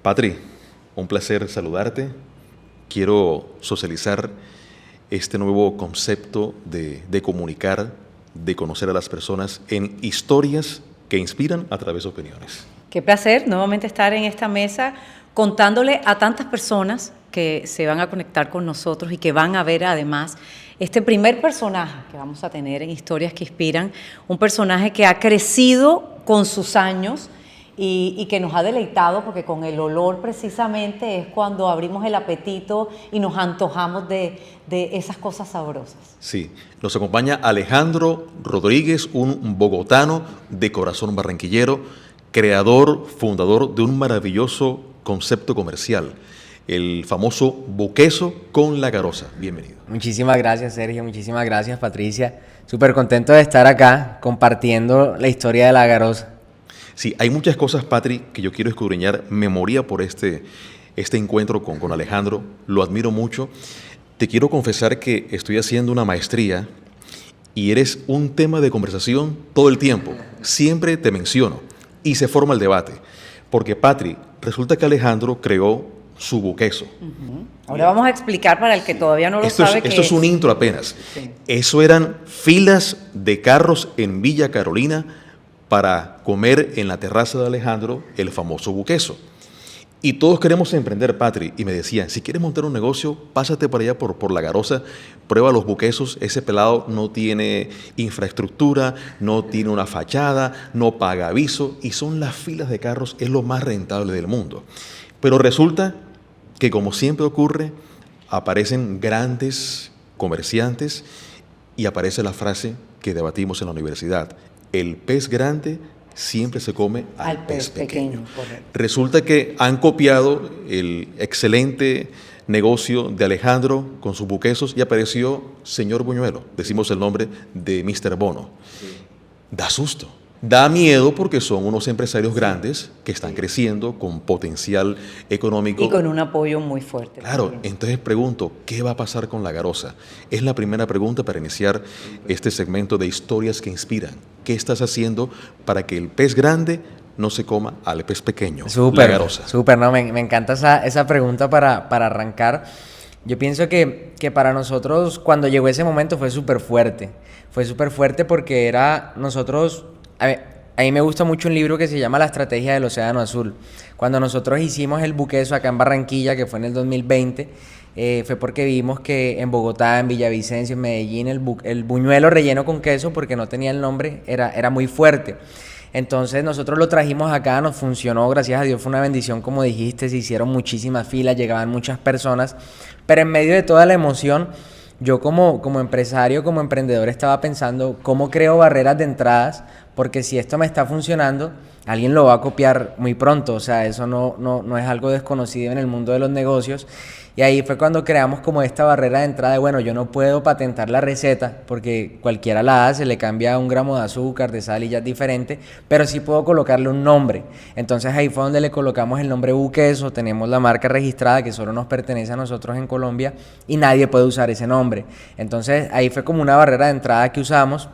Patri, un placer saludarte. Quiero socializar este nuevo concepto de comunicar, de conocer a las personas en historias que inspiran a través de opiniones. Qué placer nuevamente estar en esta mesa contándole a tantas personas que se van a conectar con nosotros y que van a ver además este primer personaje que vamos a tener en Historias que Inspiran, un personaje que ha crecido con sus años y que nos ha deleitado, porque con el olor precisamente es cuando abrimos el apetito y nos antojamos de esas cosas sabrosas. Sí, nos acompaña Alejandro Rodríguez, un bogotano de corazón barranquillero, creador, fundador de un maravilloso concepto comercial, el famoso Buqueso con la Garosa. Bienvenido. Muchísimas gracias, Sergio. Muchísimas gracias, Patricia. Súper contento de estar acá compartiendo la historia de la Garosa. Sí, hay muchas cosas, Patri, que yo quiero escudriñar. Me moría por este encuentro con Alejandro. Lo admiro mucho. Te quiero confesar que estoy haciendo una maestría y eres un tema de conversación todo el tiempo. Siempre te menciono y se forma el debate. Porque, Patri, resulta que Alejandro creó su Buqueso. Ahora vamos a explicar para el que todavía no lo sabe. Esto es un intro apenas. Sí. Eso eran filas de carros en Villa Carolina para comer en la terraza de Alejandro el famoso Buqueso. Y todos queremos emprender, Patri, y me decían, si quieres montar un negocio, pásate por allá por La Garosa, prueba los buquesos, ese pelado no tiene infraestructura, no tiene una fachada, no paga aviso, y son las filas de carros, es lo más rentable del mundo. Pero resulta que, como siempre ocurre, aparecen grandes comerciantes y aparece la frase que debatimos en la universidad: el pez grande siempre se come al pez pequeño. Resulta que han copiado el excelente negocio de Alejandro con sus buquesos y apareció señor Buñuelo, decimos el nombre de Mr. Bono. Sí. Da susto. Da miedo porque son unos empresarios grandes que están creciendo con potencial económico. Y con un apoyo muy fuerte. Claro, también. Entonces pregunto, ¿qué va a pasar con La Garosa? Es la primera pregunta para iniciar este segmento de Historias que Inspiran. ¿Qué estás haciendo para que el pez grande no se coma al pez pequeño? Súper, La Garosa. Súper, no, me encanta esa pregunta para arrancar. Yo pienso que para nosotros cuando llegó ese momento fue súper fuerte. Fue súper fuerte porque era nosotros... A mí me gusta mucho un libro que se llama La Estrategia del Océano Azul. Cuando nosotros hicimos el Buqueso acá en Barranquilla, que fue en el 2020, fue porque vimos que en Bogotá, en Villavicencio, en Medellín, el buñuelo relleno con queso, porque no tenía el nombre, era muy fuerte. Entonces nosotros lo trajimos acá, nos funcionó, gracias a Dios, fue una bendición, como dijiste, se hicieron muchísimas filas, llegaban muchas personas, pero en medio de toda la emoción, yo como empresario, como emprendedor, estaba pensando cómo creo barreras de entradas, porque si esto me está funcionando, alguien lo va a copiar muy pronto. O sea, eso no es algo desconocido en el mundo de los negocios. Y ahí fue cuando creamos como esta barrera de entrada de, bueno, yo no puedo patentar la receta, porque cualquiera la hace, le cambia 1 gramo de azúcar, de sal y ya es diferente, pero sí puedo colocarle un nombre. Entonces ahí fue donde le colocamos el nombre Buqueso, tenemos la marca registrada que solo nos pertenece a nosotros en Colombia y nadie puede usar ese nombre. Entonces ahí fue como una barrera de entrada que usamos.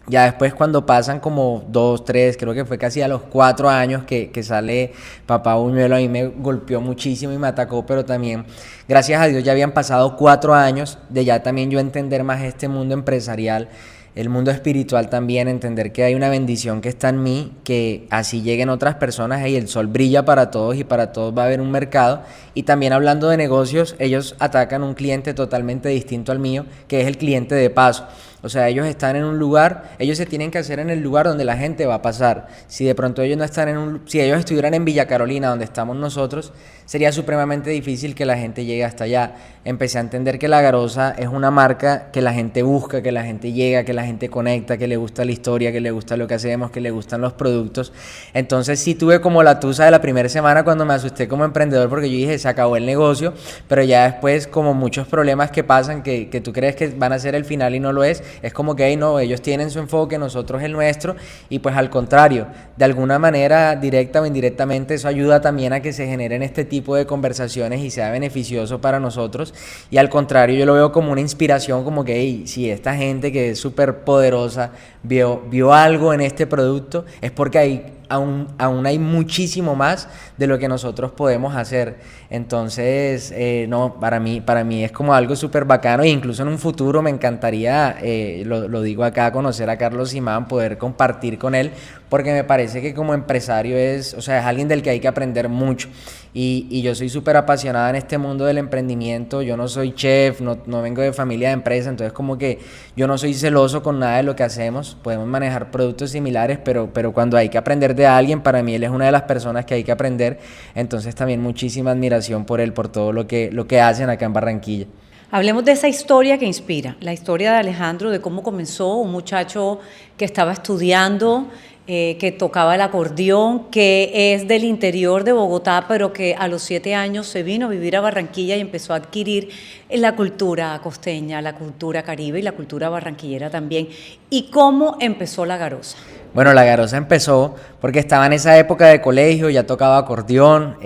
Ya después cuando pasan como 2, 3, creo que fue casi a los 4 años que sale Papá Buñuelo, a mí me golpeó muchísimo y me atacó, pero también, gracias a Dios, ya habían pasado 4 años de ya también yo entender más este mundo empresarial, el mundo espiritual también, entender que hay una bendición que está en mí, que así lleguen otras personas y el sol brilla para todos y para todos va a haber un mercado. Y también hablando de negocios, ellos atacan un cliente totalmente distinto al mío, que es el cliente de paso. O sea, ellos están en un lugar, ellos se tienen que hacer en el lugar donde la gente va a pasar. Si de pronto ellos no están si ellos estuvieran en Villa Carolina, donde estamos nosotros, sería supremamente difícil que la gente llegue hasta allá. Empecé a entender que La Garosa es una marca que la gente busca, que la gente llega, que la gente conecta, que le gusta la historia, que le gusta lo que hacemos, que le gustan los productos. Entonces sí tuve como la tusa de la primera semana cuando me asusté como emprendedor, porque yo dije, se acabó el negocio, pero ya después, como muchos problemas que pasan, que tú crees que van a ser el final y no lo es como que no, ellos tienen su enfoque, nosotros el nuestro, y pues al contrario, de alguna manera, directa o indirectamente, eso ayuda también a que se generen este tipo de conversaciones y sea beneficioso para nosotros. Y al contrario, yo lo veo como una inspiración, como que hey, si esta gente que es súper poderosa vio algo en este producto, es porque aún hay muchísimo más de lo que nosotros podemos hacer. Entonces, no, para mí es como algo súper bacano, e incluso en un futuro me encantaría, lo digo acá, conocer a Carlos Simán, poder compartir con él, porque me parece que como empresario es alguien del que hay que aprender mucho. Y yo soy súper apasionada en este mundo del emprendimiento. Yo no soy chef, no vengo de familia de empresa, entonces como que yo no soy celoso con nada de lo que hacemos. Podemos manejar productos similares, pero cuando hay que aprender de alguien, para mí él es una de las personas que hay que aprender. Entonces también muchísima admiración por él, por todo lo que hacen acá en Barranquilla. Hablemos de esa historia que inspira, la historia de Alejandro, de cómo comenzó, un muchacho que estaba estudiando, que tocaba el acordeón, que es del interior de Bogotá, pero que a los 7 años se vino a vivir a Barranquilla y empezó a adquirir la cultura costeña, la cultura caribe y la cultura barranquillera también. ¿Y cómo empezó La Garosa? Bueno, La Garosa empezó porque estaba en esa época de colegio, ya tocaba acordeón,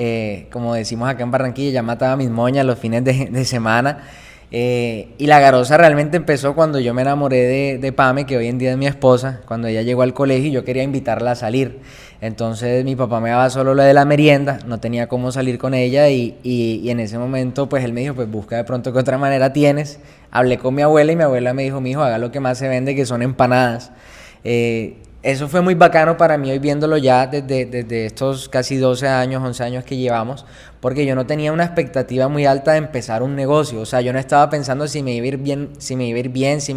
como decimos acá en Barranquilla, ya mataba mis moñas los fines de semana. Y La Garosa realmente empezó cuando yo me enamoré de Pame, que hoy en día es mi esposa. Cuando ella llegó al colegio y yo quería invitarla a salir, entonces mi papá me daba solo lo de la merienda, no tenía cómo salir con ella, y en ese momento pues él me dijo, pues busca de pronto qué otra manera tienes. Hablé con mi abuela y mi abuela me dijo, mijo, haga lo que más se vende, que son empanadas. Eso fue muy bacano para mí hoy viéndolo ya desde estos casi 12 años, 11 años que llevamos, porque yo no tenía una expectativa muy alta de empezar un negocio. O sea, yo no estaba pensando si me iba a ir bien, si me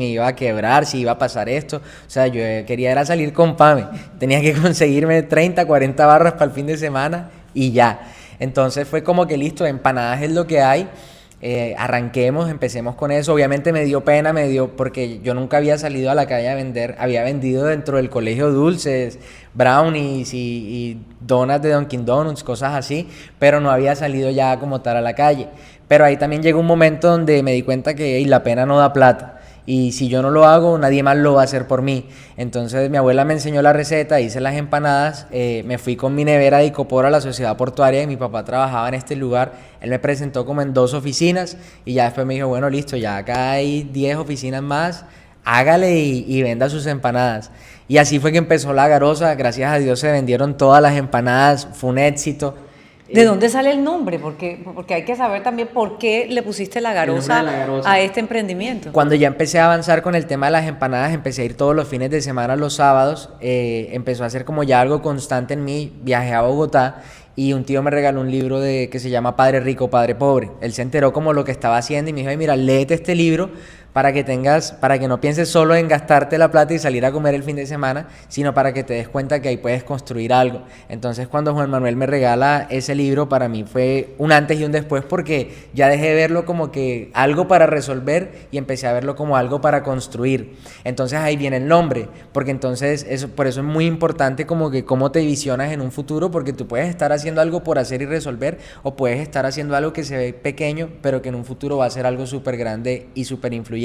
iba a quebrar, si iba a pasar esto. O sea, yo quería era salir con Pame. Tenía que conseguirme 30, 40 barras para el fin de semana y ya. Entonces fue como que listo, empanadas es lo que hay. Arranquemos, empecemos con eso. Obviamente me dio pena, porque yo nunca había salido a la calle a vender. Había vendido dentro del colegio dulces, brownies y donuts de Dunkin' Donuts, cosas así, pero no había salido ya como tal a la calle. Pero ahí también llegó un momento donde me di cuenta que la pena no da plata. Y si yo no lo hago, nadie más lo va a hacer por mí. Entonces mi abuela me enseñó la receta, hice las empanadas, me fui con mi nevera de Icopor a la sociedad portuaria y mi papá trabajaba en este lugar. Él me presentó como en 2 oficinas y ya después me dijo, bueno, listo, ya acá hay 10 oficinas más, hágale y venda sus empanadas. Y así fue que empezó La Garosa. Gracias a Dios se vendieron todas las empanadas, fue un éxito. ¿De dónde sale el nombre? Porque hay que saber también por qué le pusiste La Garosa a este emprendimiento. Cuando ya empecé a avanzar con el tema de las empanadas, empecé a ir todos los fines de semana, los sábados, empezó a ser como ya algo constante en mí. Viajé a Bogotá y un tío me regaló un libro que se llama Padre Rico, Padre Pobre. Él se enteró como lo que estaba haciendo y me dijo, ay, mira, léete este libro para que no pienses solo en gastarte la plata y salir a comer el fin de semana, sino para que te des cuenta que ahí puedes construir algo. Entonces cuando Juan Manuel me regala ese libro, para mí fue un antes y un después, porque ya dejé de verlo como que algo para resolver y empecé a verlo como algo para construir. Entonces ahí viene el nombre, porque entonces por eso es muy importante como que cómo te visionas en un futuro, porque tú puedes estar haciendo algo por hacer y resolver, o puedes estar haciendo algo que se ve pequeño, pero que en un futuro va a ser algo súper grande y súper influyente.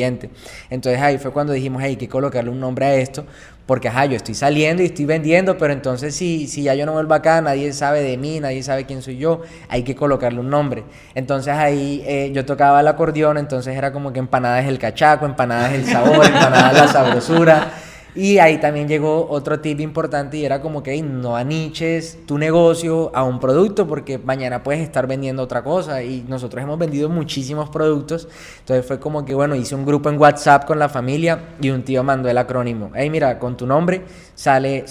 Entonces ahí fue cuando dijimos, hay que colocarle un nombre a esto, porque yo estoy saliendo y estoy vendiendo, pero entonces si ya yo no vuelvo acá, nadie sabe de mí, nadie sabe quién soy yo, hay que colocarle un nombre. Entonces ahí yo tocaba el acordeón, entonces era como que empanadas el cachaco, empanadas el sabor, empanadas la sabrosura. Y ahí también llegó otro tip importante y era como que no aniches tu negocio a un producto, porque mañana puedes estar vendiendo otra cosa, y nosotros hemos vendido muchísimos productos. Entonces fue como que bueno, hice un grupo en WhatsApp con la familia y un tío mandó el acrónimo. Hey, mira, con tu nombre sale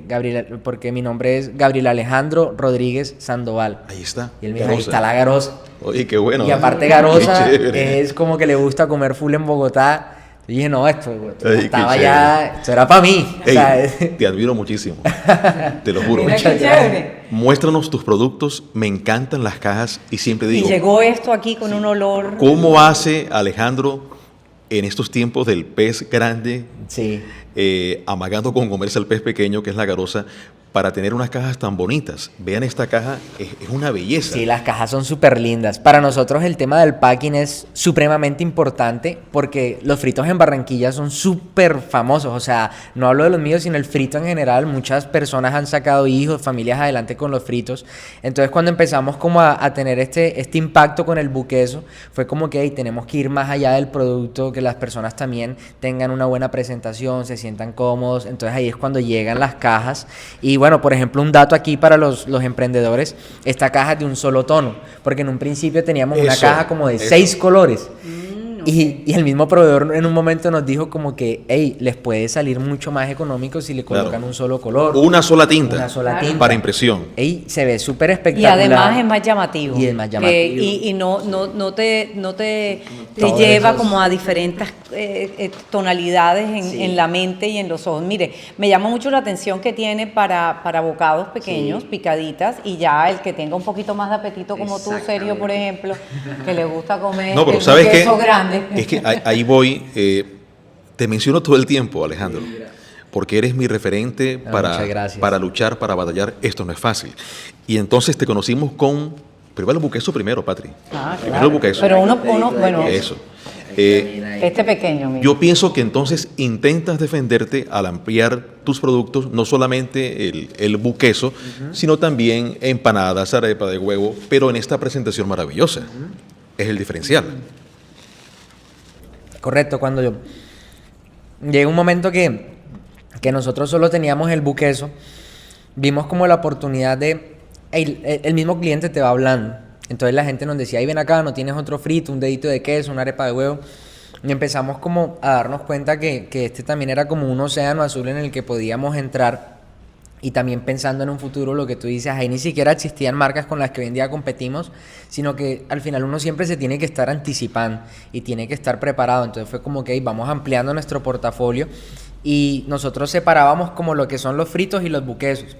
Gabriel, porque mi nombre es Gabriel Alejandro Rodríguez Sandoval. Ahí está. Y él me dijo, ahí está La Garosa. Oye, qué bueno. Y aparte Garosa es como que le gusta comer full en Bogotá. Y dije, no, esto estaba ya, esto era para mí. Ey, o sea, te admiro muchísimo, te lo juro. Mira qué chévere. Muéstranos tus productos, me encantan las cajas y siempre digo... Y llegó esto aquí con un olor... ¿Cómo hace Alejandro en estos tiempos del pez grande, sí, amagando con comerse al pez pequeño, que es La Garosa, para tener unas cajas tan bonitas? Vean, esta caja es una belleza. Sí, las cajas son súper lindas. Para nosotros el tema del packing es supremamente importante, porque los fritos en Barranquilla son súper famosos. O sea, no hablo de los míos, sino el frito en general. Muchas personas han sacado hijos, familias adelante con los fritos. Entonces cuando empezamos como a tener este impacto con el buqueso, fue como que tenemos que ir más allá del producto, que las personas también tengan una buena presentación, se sientan cómodos. Entonces ahí es cuando llegan las cajas. Y bueno, por ejemplo, un dato aquí para los emprendedores, esta caja es de un solo tono, porque en un principio teníamos una caja como de 6 colores. Y el mismo proveedor en un momento nos dijo como que, hey, les puede salir mucho más económico si le colocan un solo color. Una sola tinta. Una sola tinta. Para impresión. Ey, se ve súper Y espectacular. además es más llamativo. Y es más llamativo. Y no te Todos lleva esos- como a diferentes tonalidades en la mente y en los ojos. Mire, me llama mucho la atención que tiene para bocados pequeños, picaditas, y ya el que tenga un poquito más de apetito como tú, Sergio, por ejemplo, que le gusta comer No, pero el ¿sabes qué? queso grande. Es que ahí voy. Te menciono todo el tiempo, Alejandro, porque eres mi referente muchas gracias. para luchar, para batallar. Esto no es fácil. Y entonces te conocimos con... Primero el buqueso primero, Patri. Primero el buqueso. Pero uno bueno, Eso. este pequeño, mira. Yo pienso que entonces intentas defenderte al ampliar tus productos, no solamente el buqueso, sino también empanadas, arepa de huevo, pero en esta presentación maravillosa. Es el diferencial. Correcto, cuando yo... Llega un momento que nosotros solo teníamos el buqueso, vimos como la oportunidad de... el mismo cliente te va hablando. Entonces la gente nos decía, ahí ven acá, no tienes otro frito, un dedito de queso, una arepa de huevo. Y empezamos como a darnos cuenta que este también era como un océano azul en el que podíamos entrar. Y también pensando en un futuro, lo que tú dices, ahí ni siquiera existían marcas con las que hoy en día competimos, sino que al final uno siempre se tiene que estar anticipando y tiene que estar preparado. Entonces fue como que vamos ampliando nuestro portafolio y nosotros separábamos como lo que son los fritos y los buquesos.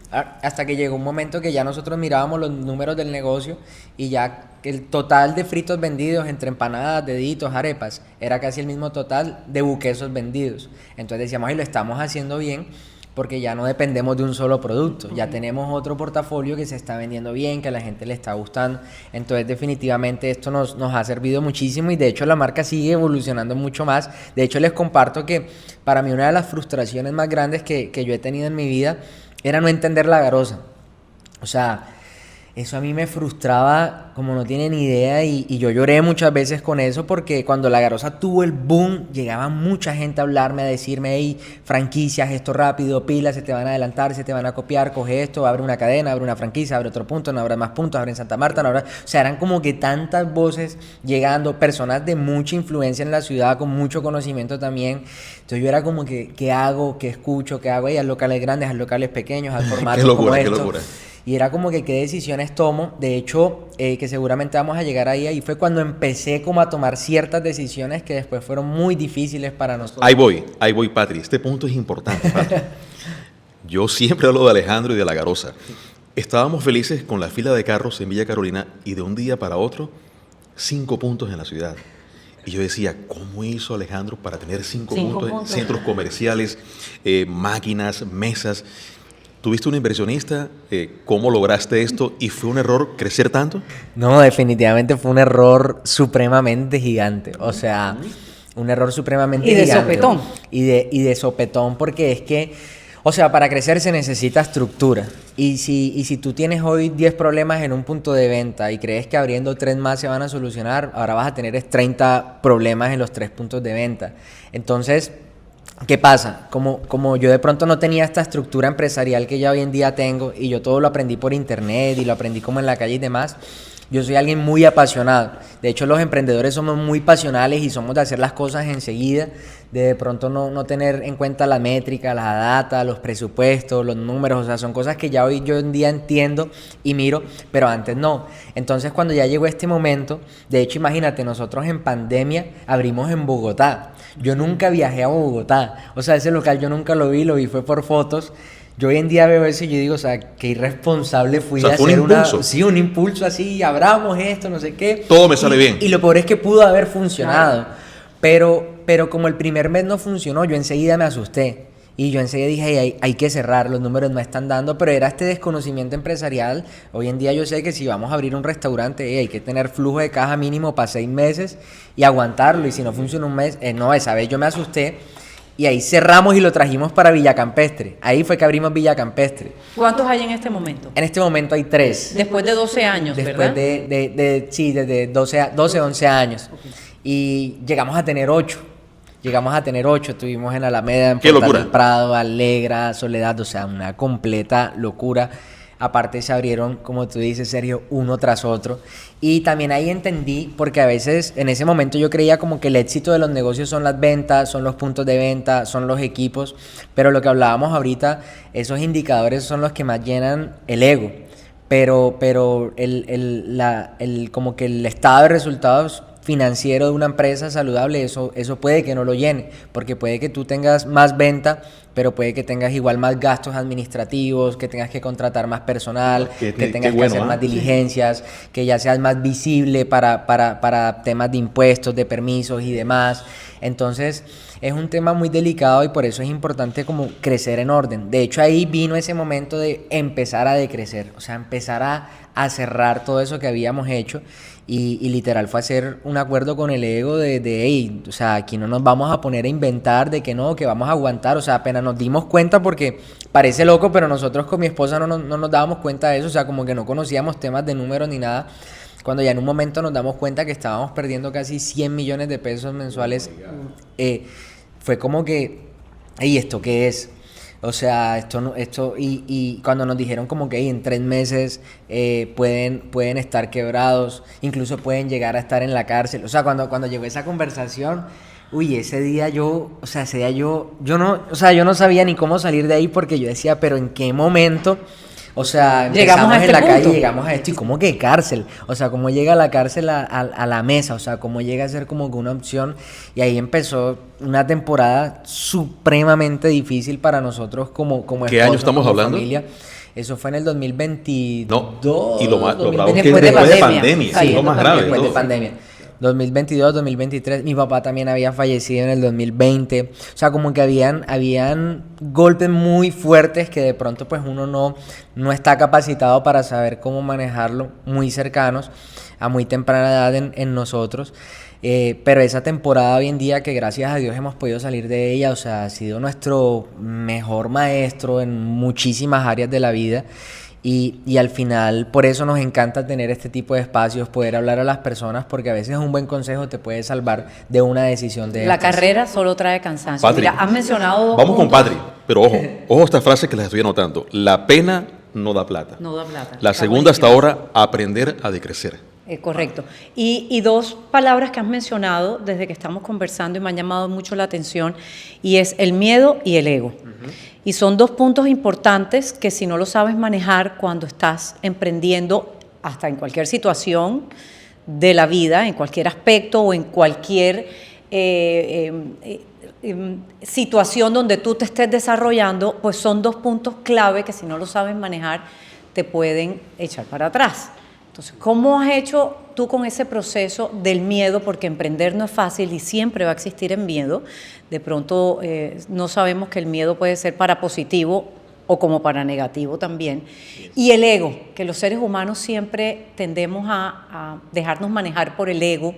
Hasta que llegó un momento que ya nosotros mirábamos los números del negocio y ya el total de fritos vendidos entre empanadas, deditos, arepas, era casi el mismo total de buquesos vendidos. Entonces decíamos, lo estamos haciendo bien, porque ya no dependemos de un solo producto, ya tenemos otro portafolio que se está vendiendo bien, que a la gente le está gustando. Entonces definitivamente esto nos ha servido muchísimo y de hecho la marca sigue evolucionando mucho más. De hecho les comparto que para mí una de las frustraciones más grandes que yo he tenido en mi vida era no entender la garosa. O sea, eso a mí me frustraba como no tienen idea y yo lloré muchas veces con eso porque cuando la garosa tuvo el boom, llegaba mucha gente a hablarme, a decirme, hey, franquicias, esto rápido, pilas, se te van a adelantar, se te van a copiar, coge esto, abre una cadena, abre una franquicia, abre otro punto, no habrá más puntos, abre en Santa Marta, no habrá... O sea, eran como que tantas voces llegando, personas de mucha influencia en la ciudad, con mucho conocimiento también. Entonces yo era como que, ¿qué hago? ¿Qué escucho? ¿Qué hago? Haz locales grandes, haz locales pequeños, haz formatos como Qué esto. locura. Y era como que qué decisiones tomo. De hecho, que seguramente vamos a llegar ahí fue cuando empecé como a tomar ciertas decisiones que después fueron muy difíciles para nosotros. Ahí voy, Patri. Este punto es importante, Patri. Yo siempre hablo de Alejandro y de la garosa. Estábamos felices con la fila de carros en Villa Carolina y de un día para otro, 5 puntos en la ciudad. Y yo decía, ¿cómo hizo Alejandro para tener 5 puntos? Centros comerciales, máquinas, mesas. ¿Tuviste un inversionista? ¿Cómo lograste esto? ¿Y fue un error crecer tanto? No, definitivamente fue un error supremamente gigante. O sea, un error supremamente gigante. Y de sopetón. Y de sopetón, porque es que, o sea, para crecer se necesita estructura. Y si tú tienes hoy 10 problemas en un punto de venta y crees que abriendo 3 más se van a solucionar, ahora vas a tener 30 problemas en los 3 puntos de venta. Entonces, ¿qué pasa? Como yo de pronto no tenía esta estructura empresarial que ya hoy en día tengo y yo todo lo aprendí por internet y lo aprendí como en la calle y demás, yo soy alguien muy apasionado. De hecho, los emprendedores somos muy pasionales y somos de hacer las cosas enseguida, de pronto no tener en cuenta la métrica, la data, los presupuestos, los números. O sea, son cosas que ya hoy yo en día entiendo y miro, pero antes no. Entonces, cuando ya llegó este momento, de hecho, imagínate, nosotros en pandemia abrimos en Bogotá. Yo nunca viajé a Bogotá. O sea, ese local yo nunca lo vi fue por fotos. Yo hoy en día veo eso y yo digo, o sea, qué irresponsable fui de hacer un impulso así, abramos esto, no sé qué. Todo me sale bien. Y lo peor es que pudo haber funcionado. Pero como el primer mes no funcionó, yo enseguida me asusté. Y yo enseguida dije, hey, hay que cerrar, los números no están dando, pero era este desconocimiento empresarial. Hoy en día yo sé que si vamos a abrir un restaurante, hay que tener flujo de caja mínimo para 6 meses y aguantarlo. Y si no funciona un mes, no, esa vez yo me asusté. Y ahí cerramos y lo trajimos para Villa Campestre. Ahí fue que abrimos Villa Campestre. ¿Cuántos hay en este momento? En este momento hay 3. Después de 12 años, ¿verdad? Sí, desde 12, 11 años. Okay. Y llegamos a tener 8. llegamos a tener 8, tuvimos en Alameda, en ¡Qué Portal locura! del Prado, Alegra, Soledad, o sea, una completa locura. Aparte se abrieron, como tú dices, Sergio, uno tras otro. Y también ahí entendí, porque a veces en ese momento yo creía como que el éxito de los negocios son las ventas, son los puntos de venta, son los equipos, pero lo que hablábamos ahorita, esos indicadores son los que más llenan el ego. Pero como que el estado de resultados financiero de una empresa saludable, eso puede que no lo llene, porque puede que tú tengas más venta, pero puede que tengas igual más gastos administrativos, que tengas que contratar más personal, que tengas que hacer más diligencias, que ya seas más visible para temas de impuestos, de permisos y demás. Entonces es un tema muy delicado y por eso es importante como crecer en orden. De hecho ahí vino ese momento de empezar a decrecer, o sea, empezar a cerrar todo eso que habíamos hecho. Y literal fue hacer un acuerdo con el ego de hey, o sea, aquí no nos vamos a poner a inventar de que no, que vamos a aguantar, o sea, apenas nos dimos cuenta, porque parece loco, pero nosotros con mi esposa no nos dábamos cuenta de eso, o sea, como que no conocíamos temas de números ni nada, cuando ya en un momento nos damos cuenta que estábamos perdiendo casi 100 millones de pesos mensuales, fue como que, hey, ¿esto qué es? O sea, y cuando nos dijeron como que en 3 meses pueden estar quebrados, incluso pueden llegar a estar en la cárcel. O sea, cuando llegó esa conversación, ese día yo no sabía ni cómo salir de ahí, porque yo decía, pero ¿en qué momento? O sea, llegamos a este en la punto. calle, llegamos a esto, y ¿cómo que cárcel? O sea, ¿cómo llega la cárcel a la mesa? O sea, ¿cómo llega a ser como que una opción? Y ahí empezó una temporada supremamente difícil para nosotros como esposos, ¿Qué año estamos como hablando? familia. Eso fue en el 2022. No, y lo bravo es que Después de después de pandemia. pandemia, Sí, es lo más grave de Después de todo. pandemia. 2022, 2023, mi papá también había fallecido en el 2020, o sea, como que habían golpes muy fuertes que de pronto pues uno no está capacitado para saber cómo manejarlo, muy cercanos, a muy temprana edad en nosotros, pero esa temporada hoy en día, que gracias a Dios hemos podido salir de ella, o sea, ha sido nuestro mejor maestro en muchísimas áreas de la vida. Y al final, por eso nos encanta tener este tipo de espacios, poder hablar a las personas, porque a veces un buen consejo te puede salvar de una decisión de La estas. carrera solo trae cansancio. Patri, Mira, has mencionado... vamos con puntos. Patri, pero ojo a esta frase que les estoy anotando. La pena no da plata. No da plata. La Está segunda hasta buenísimo. ahora, aprender a decrecer. Correcto. Y 2 palabras que has mencionado desde que estamos conversando y me han llamado mucho la atención, y es el miedo y el ego. Y son 2 puntos importantes que, si no lo sabes manejar cuando estás emprendiendo, hasta en cualquier situación de la vida, en cualquier aspecto o en cualquier situación donde tú te estés desarrollando, pues son 2 puntos clave que, si no lo sabes manejar, te pueden echar para atrás. Entonces, ¿cómo has hecho tú con ese proceso del miedo? Porque emprender no es fácil y siempre va a existir el miedo. De pronto no sabemos que el miedo puede ser para positivo o como para negativo también. Y el ego, que los seres humanos siempre tendemos a dejarnos manejar por el ego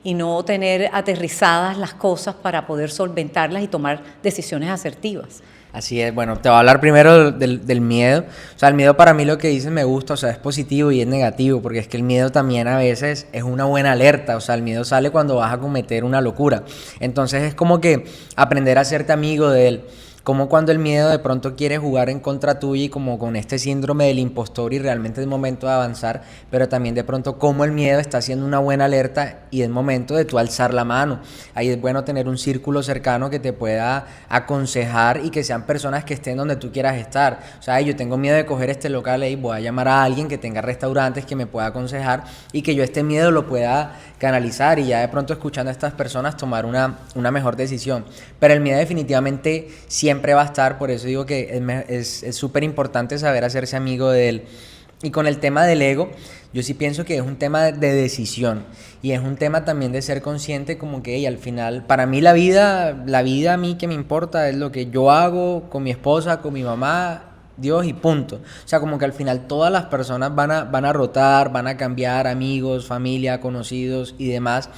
y no tener aterrizadas las cosas para poder solventarlas y tomar decisiones asertivas. Así es, bueno, te voy a hablar primero del miedo. O sea, el miedo, para mí, lo que dices me gusta, o sea, es positivo y es negativo, porque es que el miedo también a veces es una buena alerta. O sea, el miedo sale cuando vas a cometer una locura. Entonces es como que aprender a hacerte amigo de él. Como cuando el miedo de pronto quiere jugar en contra tuya, y como con este síndrome del impostor, y realmente es momento de avanzar, pero también de pronto como el miedo está haciendo una buena alerta y es momento de tú alzar la mano. Ahí es bueno tener un círculo cercano que te pueda aconsejar y que sean personas que estén donde tú quieras estar. O sea, yo tengo miedo de coger este local y voy a llamar a alguien que tenga restaurantes, que me pueda aconsejar y que yo este miedo lo pueda canalizar, y ya de pronto, escuchando a estas personas, tomar una mejor decisión. Pero el miedo definitivamente siempre va a estar, por eso digo que es súper importante saber hacerse amigo de él. Y con el tema del ego, yo sí pienso que es un tema de decisión, y es un tema también de ser consciente, como que al final, para mí la vida a mí que me importa es lo que yo hago con mi esposa, con mi mamá, Dios y punto. O sea, como que al final todas las personas van a rotar, van a cambiar, amigos, familia, conocidos y demás.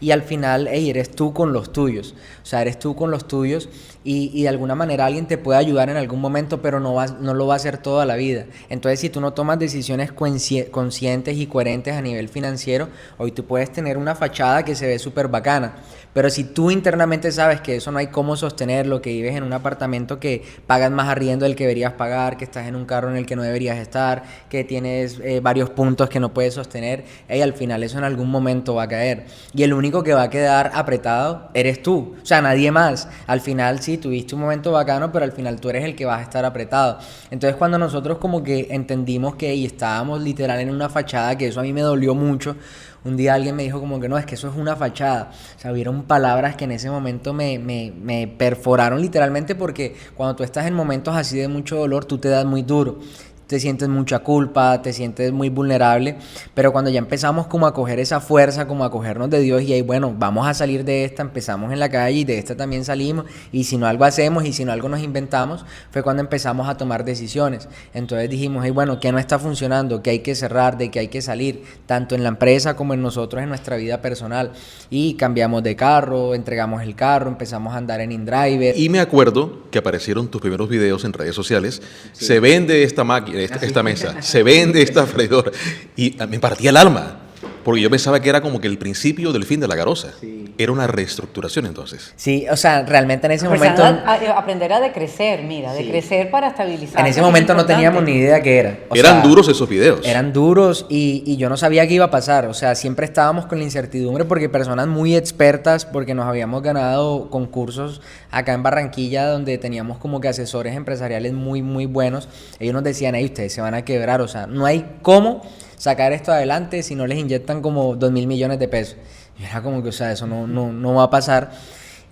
y al final, hey, eres tú con los tuyos. O sea, eres tú con los tuyos y de alguna manera alguien te puede ayudar en algún momento, pero no lo va a hacer toda la vida. Entonces, si tú no tomas decisiones conscientes y coherentes a nivel financiero, hoy tú puedes tener una fachada que se ve súper bacana, pero si tú internamente sabes que eso no hay cómo sostenerlo, que vives en un apartamento que pagas más arriendo del que deberías pagar, que estás en un carro en el que no deberías estar, que tienes varios puntos que no puedes sostener, al final eso en algún momento va a caer. Y el único que va a quedar apretado eres tú, o sea, nadie más. Al final sí, tuviste un momento bacano, pero al final tú eres el que vas a estar apretado. Entonces cuando nosotros como que entendimos que estábamos literal en una fachada, que eso a mí me dolió mucho. Un día alguien me dijo como que no, es que eso es una fachada. O sea, hubieron palabras que en ese momento me perforaron literalmente, porque cuando tú estás en momentos así de mucho dolor, tú te das muy duro. Te sientes mucha culpa, te sientes muy vulnerable, pero cuando ya empezamos como a coger esa fuerza, como a cogernos de Dios y ahí, bueno, vamos a salir de esta, empezamos en la calle y de esta también salimos, y si no algo hacemos y si no algo nos inventamos, fue cuando empezamos a tomar decisiones. Entonces dijimos, hey, bueno, ¿qué no está funcionando? ¿Qué hay que cerrar? ¿De qué hay que salir? Tanto en la empresa como en nosotros, en nuestra vida personal. Y cambiamos de carro, entregamos el carro, empezamos a andar en InDriver. Y me acuerdo que aparecieron tus primeros videos en redes sociales. Sí. Se vende esta máquina, esta mesa, se vende esta freidora. Y me partía el alma, porque yo pensaba que era como que el principio del fin de La Garosa. Sí. Era una reestructuración entonces. Sí, o sea, realmente en ese momento... aprender a decrecer, mira, sí. De crecer para estabilizar. En ese momento no teníamos ni idea qué era. Eran duros esos videos. Eran duros y yo no sabía qué iba a pasar. O sea, siempre estábamos con la incertidumbre porque personas muy expertas, porque nos habíamos ganado concursos acá en Barranquilla donde teníamos como que asesores empresariales muy, muy buenos. Ellos nos decían, hey, ustedes se van a quebrar. O sea, no hay cómo sacar esto adelante si no les inyectan como 2.000 millones de pesos. Y era como que, o sea, eso no va a pasar.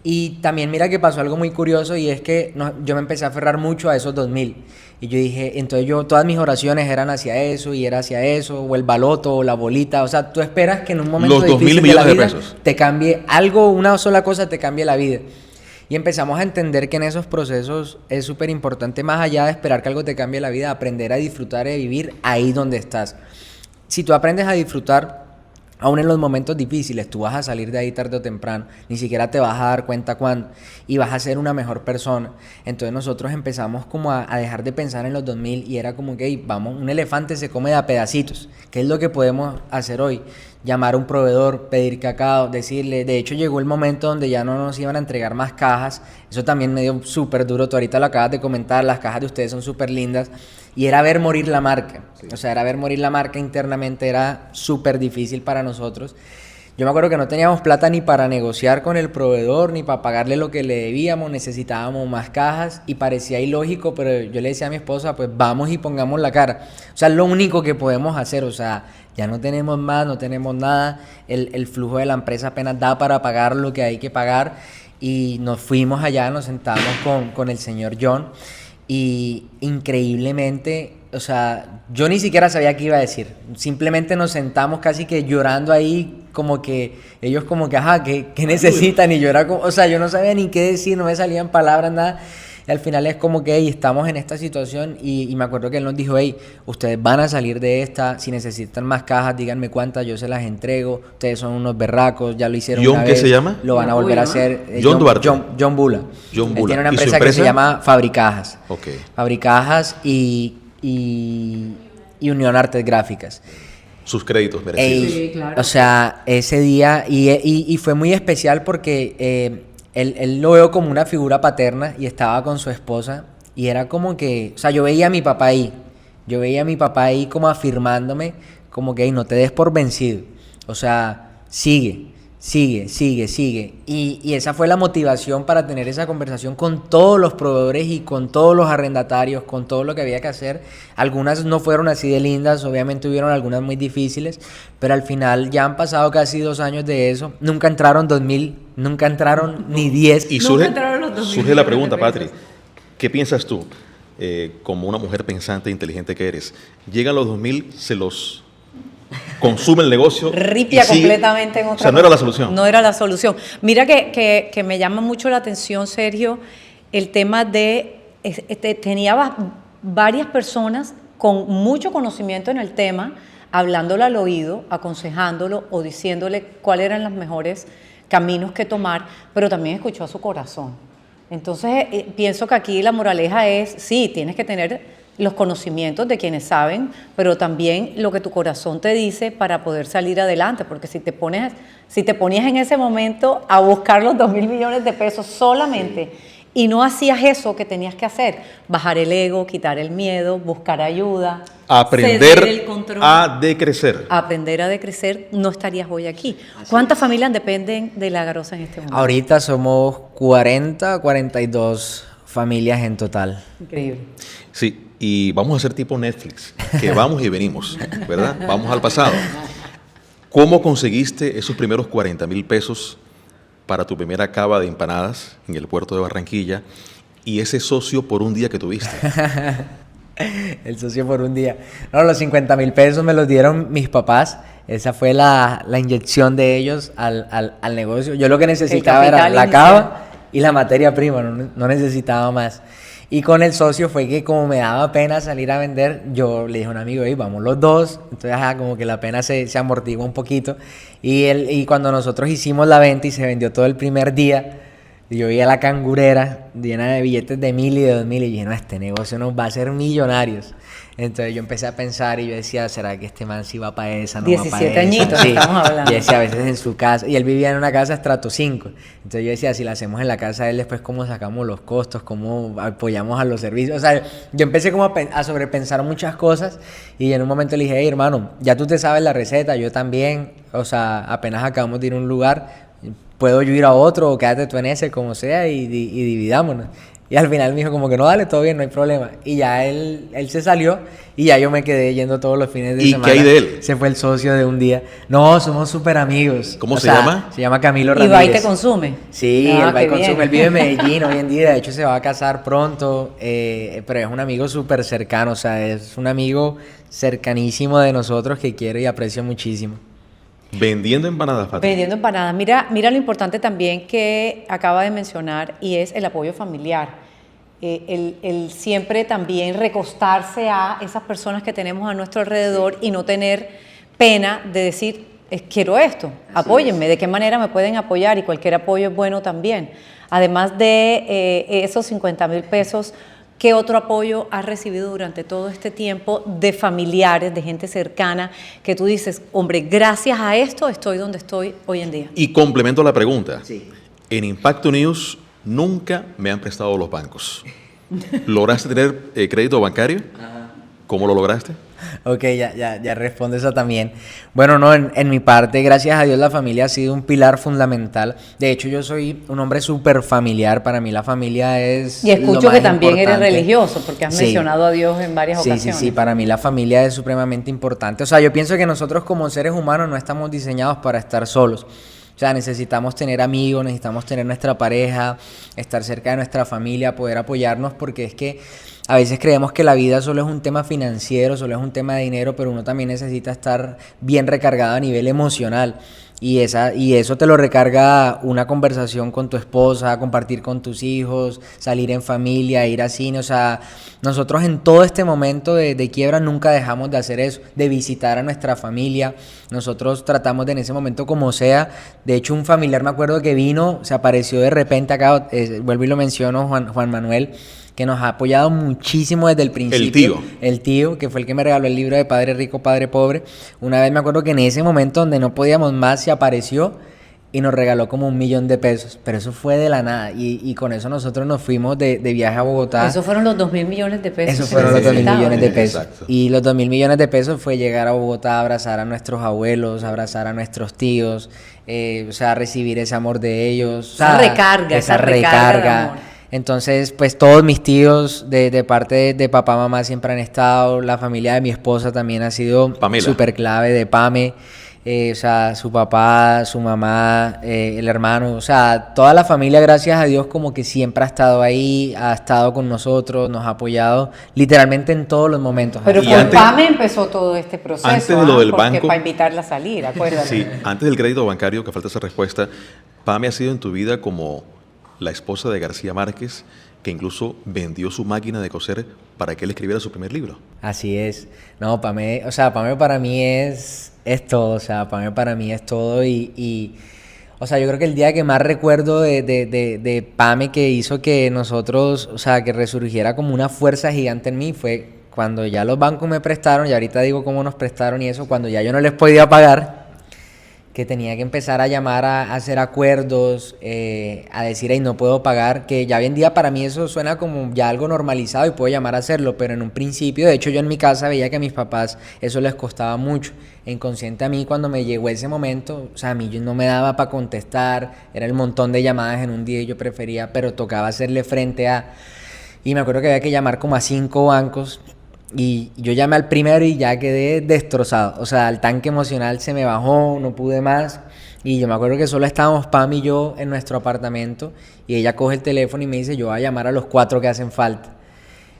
Y también mira que pasó algo muy curioso, y es que yo me empecé a aferrar mucho a esos 2.000. Y yo dije, entonces todas mis oraciones eran hacia eso, y era hacia eso, o el baloto, o la bolita. O sea, tú esperas que en un momento difícil de la vida te cambie algo, una sola cosa te cambie la vida. Y empezamos a entender que en esos procesos es súper importante, más allá de esperar que algo te cambie la vida, aprender a disfrutar y vivir ahí donde estás. Si tú aprendes a disfrutar, aún en los momentos difíciles, tú vas a salir de ahí tarde o temprano, ni siquiera te vas a dar cuenta cuándo, y vas a ser una mejor persona. Entonces nosotros empezamos como a dejar de pensar en los 2.000 y era como que, hey, vamos, un elefante se come de a pedacitos. ¿Qué es lo que podemos hacer hoy? Llamar a un proveedor, pedir cacao, decirle. De hecho llegó el momento donde ya no nos iban a entregar más cajas. Eso también me dio súper duro. Tú ahorita lo acabas de comentar, las cajas de ustedes son súper lindas. Y era ver morir la marca. Sí. O sea, era ver morir la marca internamente, era súper difícil para nosotros. Yo me acuerdo que no teníamos plata ni para negociar con el proveedor, ni para pagarle lo que le debíamos, necesitábamos más cajas y parecía ilógico, pero yo le decía a mi esposa, pues vamos y pongamos la cara. O sea, es lo único que podemos hacer, o sea, ya no tenemos más, no tenemos nada, el flujo de la empresa apenas da para pagar lo que hay que pagar, y nos fuimos allá, nos sentamos con el señor John, y increíblemente, o sea, yo ni siquiera sabía qué iba a decir. Simplemente nos sentamos casi que llorando ahí, como que ellos como que, ajá, ¿qué necesitan? Y yo era como, o sea, yo no sabía ni qué decir, no me salían palabras, nada. Y al final es como que, hey, estamos en esta situación, y me acuerdo que él nos dijo, hey, ustedes van a salir de esta, si necesitan más cajas, díganme cuántas, yo se las entrego, ustedes son unos berracos, ya lo hicieron una vez. ¿Qué se llama? Lo van a volver a hacer. John Duarte. John Bula. John Bula. Él tiene una empresa que se llama Fabricajas. Okay. Fabricajas y Unión Artes Gráficas. Sus créditos merecidos. Sí, claro. O sea, ese día, y fue muy especial porque él lo veo como una figura paterna, y estaba con su esposa, y era como que, o sea, yo veía a mi papá ahí como afirmándome, como que, hey, no te des por vencido, o sea, sigue, y esa fue la motivación para tener esa conversación con todos los proveedores y con todos los arrendatarios, con todo lo que había que hacer. Algunas no fueron así de lindas, obviamente hubieron algunas muy difíciles, pero al final ya han pasado casi 2 años de eso. Nunca entraron 2.000, nunca entraron ni 10. Y surge la pregunta, Patri, ¿qué piensas tú, como una mujer pensante e inteligente que eres? Llegan los 2.000, se los consume el negocio, ripia completamente en otra. O sea, no era la solución. No era la solución. Mira que me llama mucho la atención, Sergio, el tema de tenía varias personas con mucho conocimiento en el tema hablándole al oído, aconsejándolo o diciéndole cuáles eran los mejores caminos que tomar, pero también escuchó a su corazón. Entonces, pienso que aquí la moraleja es, sí, tienes que tener los conocimientos de quienes saben, pero también lo que tu corazón te dice para poder salir adelante, porque si te ponías en ese momento a buscar los 2.000 millones de pesos solamente y no hacías eso que tenías que hacer, bajar el ego, quitar el miedo, buscar ayuda, Aprender ceder el control, a decrecer. aprender a decrecer, no estarías hoy aquí. ¿Cuántas familias dependen de La Garosa en este momento? Ahorita somos 42 familias en total. Increíble. Sí, y vamos a hacer tipo Netflix, que vamos y venimos, ¿verdad? Vamos al pasado. ¿Cómo conseguiste esos primeros 40.000 pesos para tu primera cava de empanadas en el puerto de Barranquilla y ese socio por un día que tuviste? El socio por un día. No, los 50.000 pesos me los dieron mis papás. Esa fue la inyección de ellos al negocio. Yo lo que necesitaba era la cava y la materia prima, no necesitaba más. Y con el socio fue que como me daba pena salir a vender, yo le dije a un amigo, hey, vamos los dos. Entonces como que la pena se amortigua un poquito. Y cuando nosotros hicimos la venta y se vendió todo el primer día, yo vi a la cangurera llena de billetes de 1.000 y de 2.000 y dije, no, este negocio nos va a hacer millonarios. Entonces yo empecé a pensar y yo decía, ¿será que este man sí va para esa? No 17 va para esa. añitos, Sí. estamos hablando. Y decía, a veces en su casa, y él vivía en una casa estrato 5. Entonces yo decía, si la hacemos en la casa de él, después cómo sacamos los costos, cómo apoyamos a los servicios. O sea, yo empecé como a sobrepensar muchas cosas y en un momento le dije, hey, hermano, ya tú te sabes la receta, yo también. O sea, apenas acabamos de ir a un lugar, puedo yo ir a otro o quédate tú en ese, como sea, y dividámonos. Y al final me dijo como que no, dale, todo bien, no hay problema. Y ya él se salió y ya yo me quedé yendo todos los fines de semana. ¿Y qué hay de él? Se fue el socio de un día. No, somos súper amigos. ¿Cómo se llama? Se llama Camilo ¿Y Ramírez. va y te consume? Sí, Ah, él va y qué consume. bien. Él vive en Medellín hoy en día. De hecho, se va a casar pronto. Pero es un amigo súper cercano. O sea, es un amigo cercanísimo de nosotros que quiero y aprecio muchísimo. Vendiendo empanadas, Fátima. Vendiendo empanadas. Mira lo importante también que acaba de mencionar y es el apoyo familiar. El siempre también recostarse a esas personas que tenemos a nuestro alrededor y no tener pena de decir, quiero esto, apóyenme, ¿de qué manera me pueden apoyar? Y cualquier apoyo es bueno también. Además de esos 50.000 pesos, ¿qué otro apoyo has recibido durante todo este tiempo de familiares, de gente cercana, que tú dices, hombre, gracias a esto estoy donde estoy hoy en día? Y complemento la pregunta. Sí. En Impacto News nunca me han prestado los bancos. ¿Lograste tener crédito bancario? Ajá. ¿Cómo lo lograste? Ok, ya responde eso también. Bueno, no, en mi parte, gracias a Dios, la familia ha sido un pilar fundamental. De hecho, yo soy un hombre súper familiar. Para mí la familia es Y escucho lo que más también eres importante. religioso, porque has Sí. mencionado a Dios en varias ocasiones. Sí, para mí la familia es supremamente importante. O sea, yo pienso que nosotros como seres humanos no estamos diseñados para estar solos. O sea, necesitamos tener amigos, necesitamos tener nuestra pareja, estar cerca de nuestra familia, poder apoyarnos, porque es que a veces creemos que la vida solo es un tema financiero, solo es un tema de dinero, pero uno también necesita estar bien recargado a nivel emocional. Y eso te lo recarga una conversación con tu esposa, compartir con tus hijos, salir en familia, ir al cine. O sea, nosotros en todo este momento de quiebra nunca dejamos de hacer eso, de visitar a nuestra familia. Nosotros tratamos de en ese momento como sea. De hecho, un familiar me acuerdo que vino, se apareció de repente acá, vuelvo y lo menciono, Juan Manuel, que nos ha apoyado muchísimo desde el principio. El tío, que fue el que me regaló el libro de Padre Rico, Padre Pobre. Una vez me acuerdo que en ese momento donde no podíamos más, se apareció y nos regaló como 1.000.000 de pesos. Pero eso fue de la nada. Y con eso nosotros nos fuimos de viaje a Bogotá. Esos fueron los 2.000 millones de pesos. Esos fueron los 2.000 millones de pesos. Exacto. Y los 2.000 millones de pesos fue llegar a Bogotá, abrazar a nuestros abuelos, abrazar a nuestros tíos, o sea, recibir ese amor de ellos. Esa recarga, esa recarga de amor. Entonces, pues todos mis tíos de parte de papá, mamá siempre han estado. La familia de mi esposa también ha sido súper clave, de Pame. O sea, su papá, su mamá, el hermano, o sea, toda la familia, gracias a Dios, como que siempre ha estado ahí, ha estado con nosotros, nos ha apoyado literalmente en todos los momentos. Pero Y con antes- PAME empezó todo este proceso. antes de lo del porque banco- para invitarla a salir, acuérdate. Sí, antes del crédito bancario, que falta esa respuesta, Pame ha sido en tu vida como la esposa de García Márquez que incluso vendió su máquina de coser para que él escribiera su primer libro. Así es. No, Pame, o sea, Pame para mí es todo, o sea, Pame para mí es todo o sea, yo creo que el día que más recuerdo de Pame que hizo que nosotros, o sea, que resurgiera como una fuerza gigante en mí fue cuando ya los bancos me prestaron, y ahorita digo cómo nos prestaron y eso, cuando ya yo no les podía pagar, que tenía que empezar a llamar a hacer acuerdos, a decir, hey, no puedo pagar, que ya hoy en día para mí eso suena como ya algo normalizado y puedo llamar a hacerlo, pero en un principio, de hecho yo en mi casa veía que a mis papás eso les costaba mucho. Inconsciente a mí cuando me llegó ese momento, o sea, a mí yo no me daba para contestar, era el montón de llamadas en un día y yo prefería, pero tocaba hacerle frente a... Y me acuerdo que había que llamar como a 5 bancos. Y yo llamé al primero y ya quedé destrozado. O sea, el tanque emocional se me bajó, no pude más. Y yo me acuerdo que solo estábamos Pam y yo en nuestro apartamento. Y ella coge el teléfono y me dice, yo voy a llamar a los 4 que hacen falta.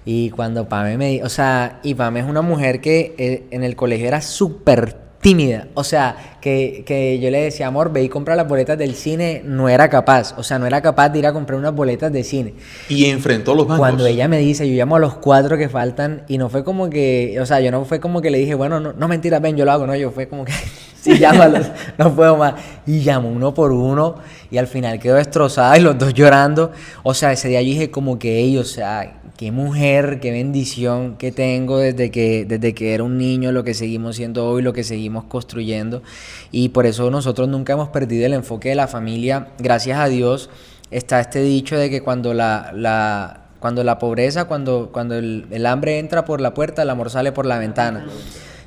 Y cuando Pam me... O sea, y Pam es una mujer que en el colegio era súper tímida. O sea, que yo le decía, amor, ve y compra las boletas del cine. No era capaz. O sea, no era capaz de ir a comprar unas boletas de cine. Y enfrentó a los bancos. Cuando ella me dice, yo llamo a los 4 que faltan, y no fue como que, o sea, yo no fue como que le dije, bueno, no mentira, ven, yo lo hago, no, yo fue como que, sí, llámalos, no puedo más. Y llamo uno por uno, y al final quedó destrozada, y los dos llorando. O sea, ese día yo dije como que, ey, o sea, qué mujer, qué bendición que tengo desde que era un niño, lo que seguimos siendo hoy, lo que seguimos construyendo. Y por eso nosotros nunca hemos perdido el enfoque de la familia. Gracias a Dios está este dicho de que cuando la pobreza, cuando el hambre entra por la puerta, el amor sale por la ventana.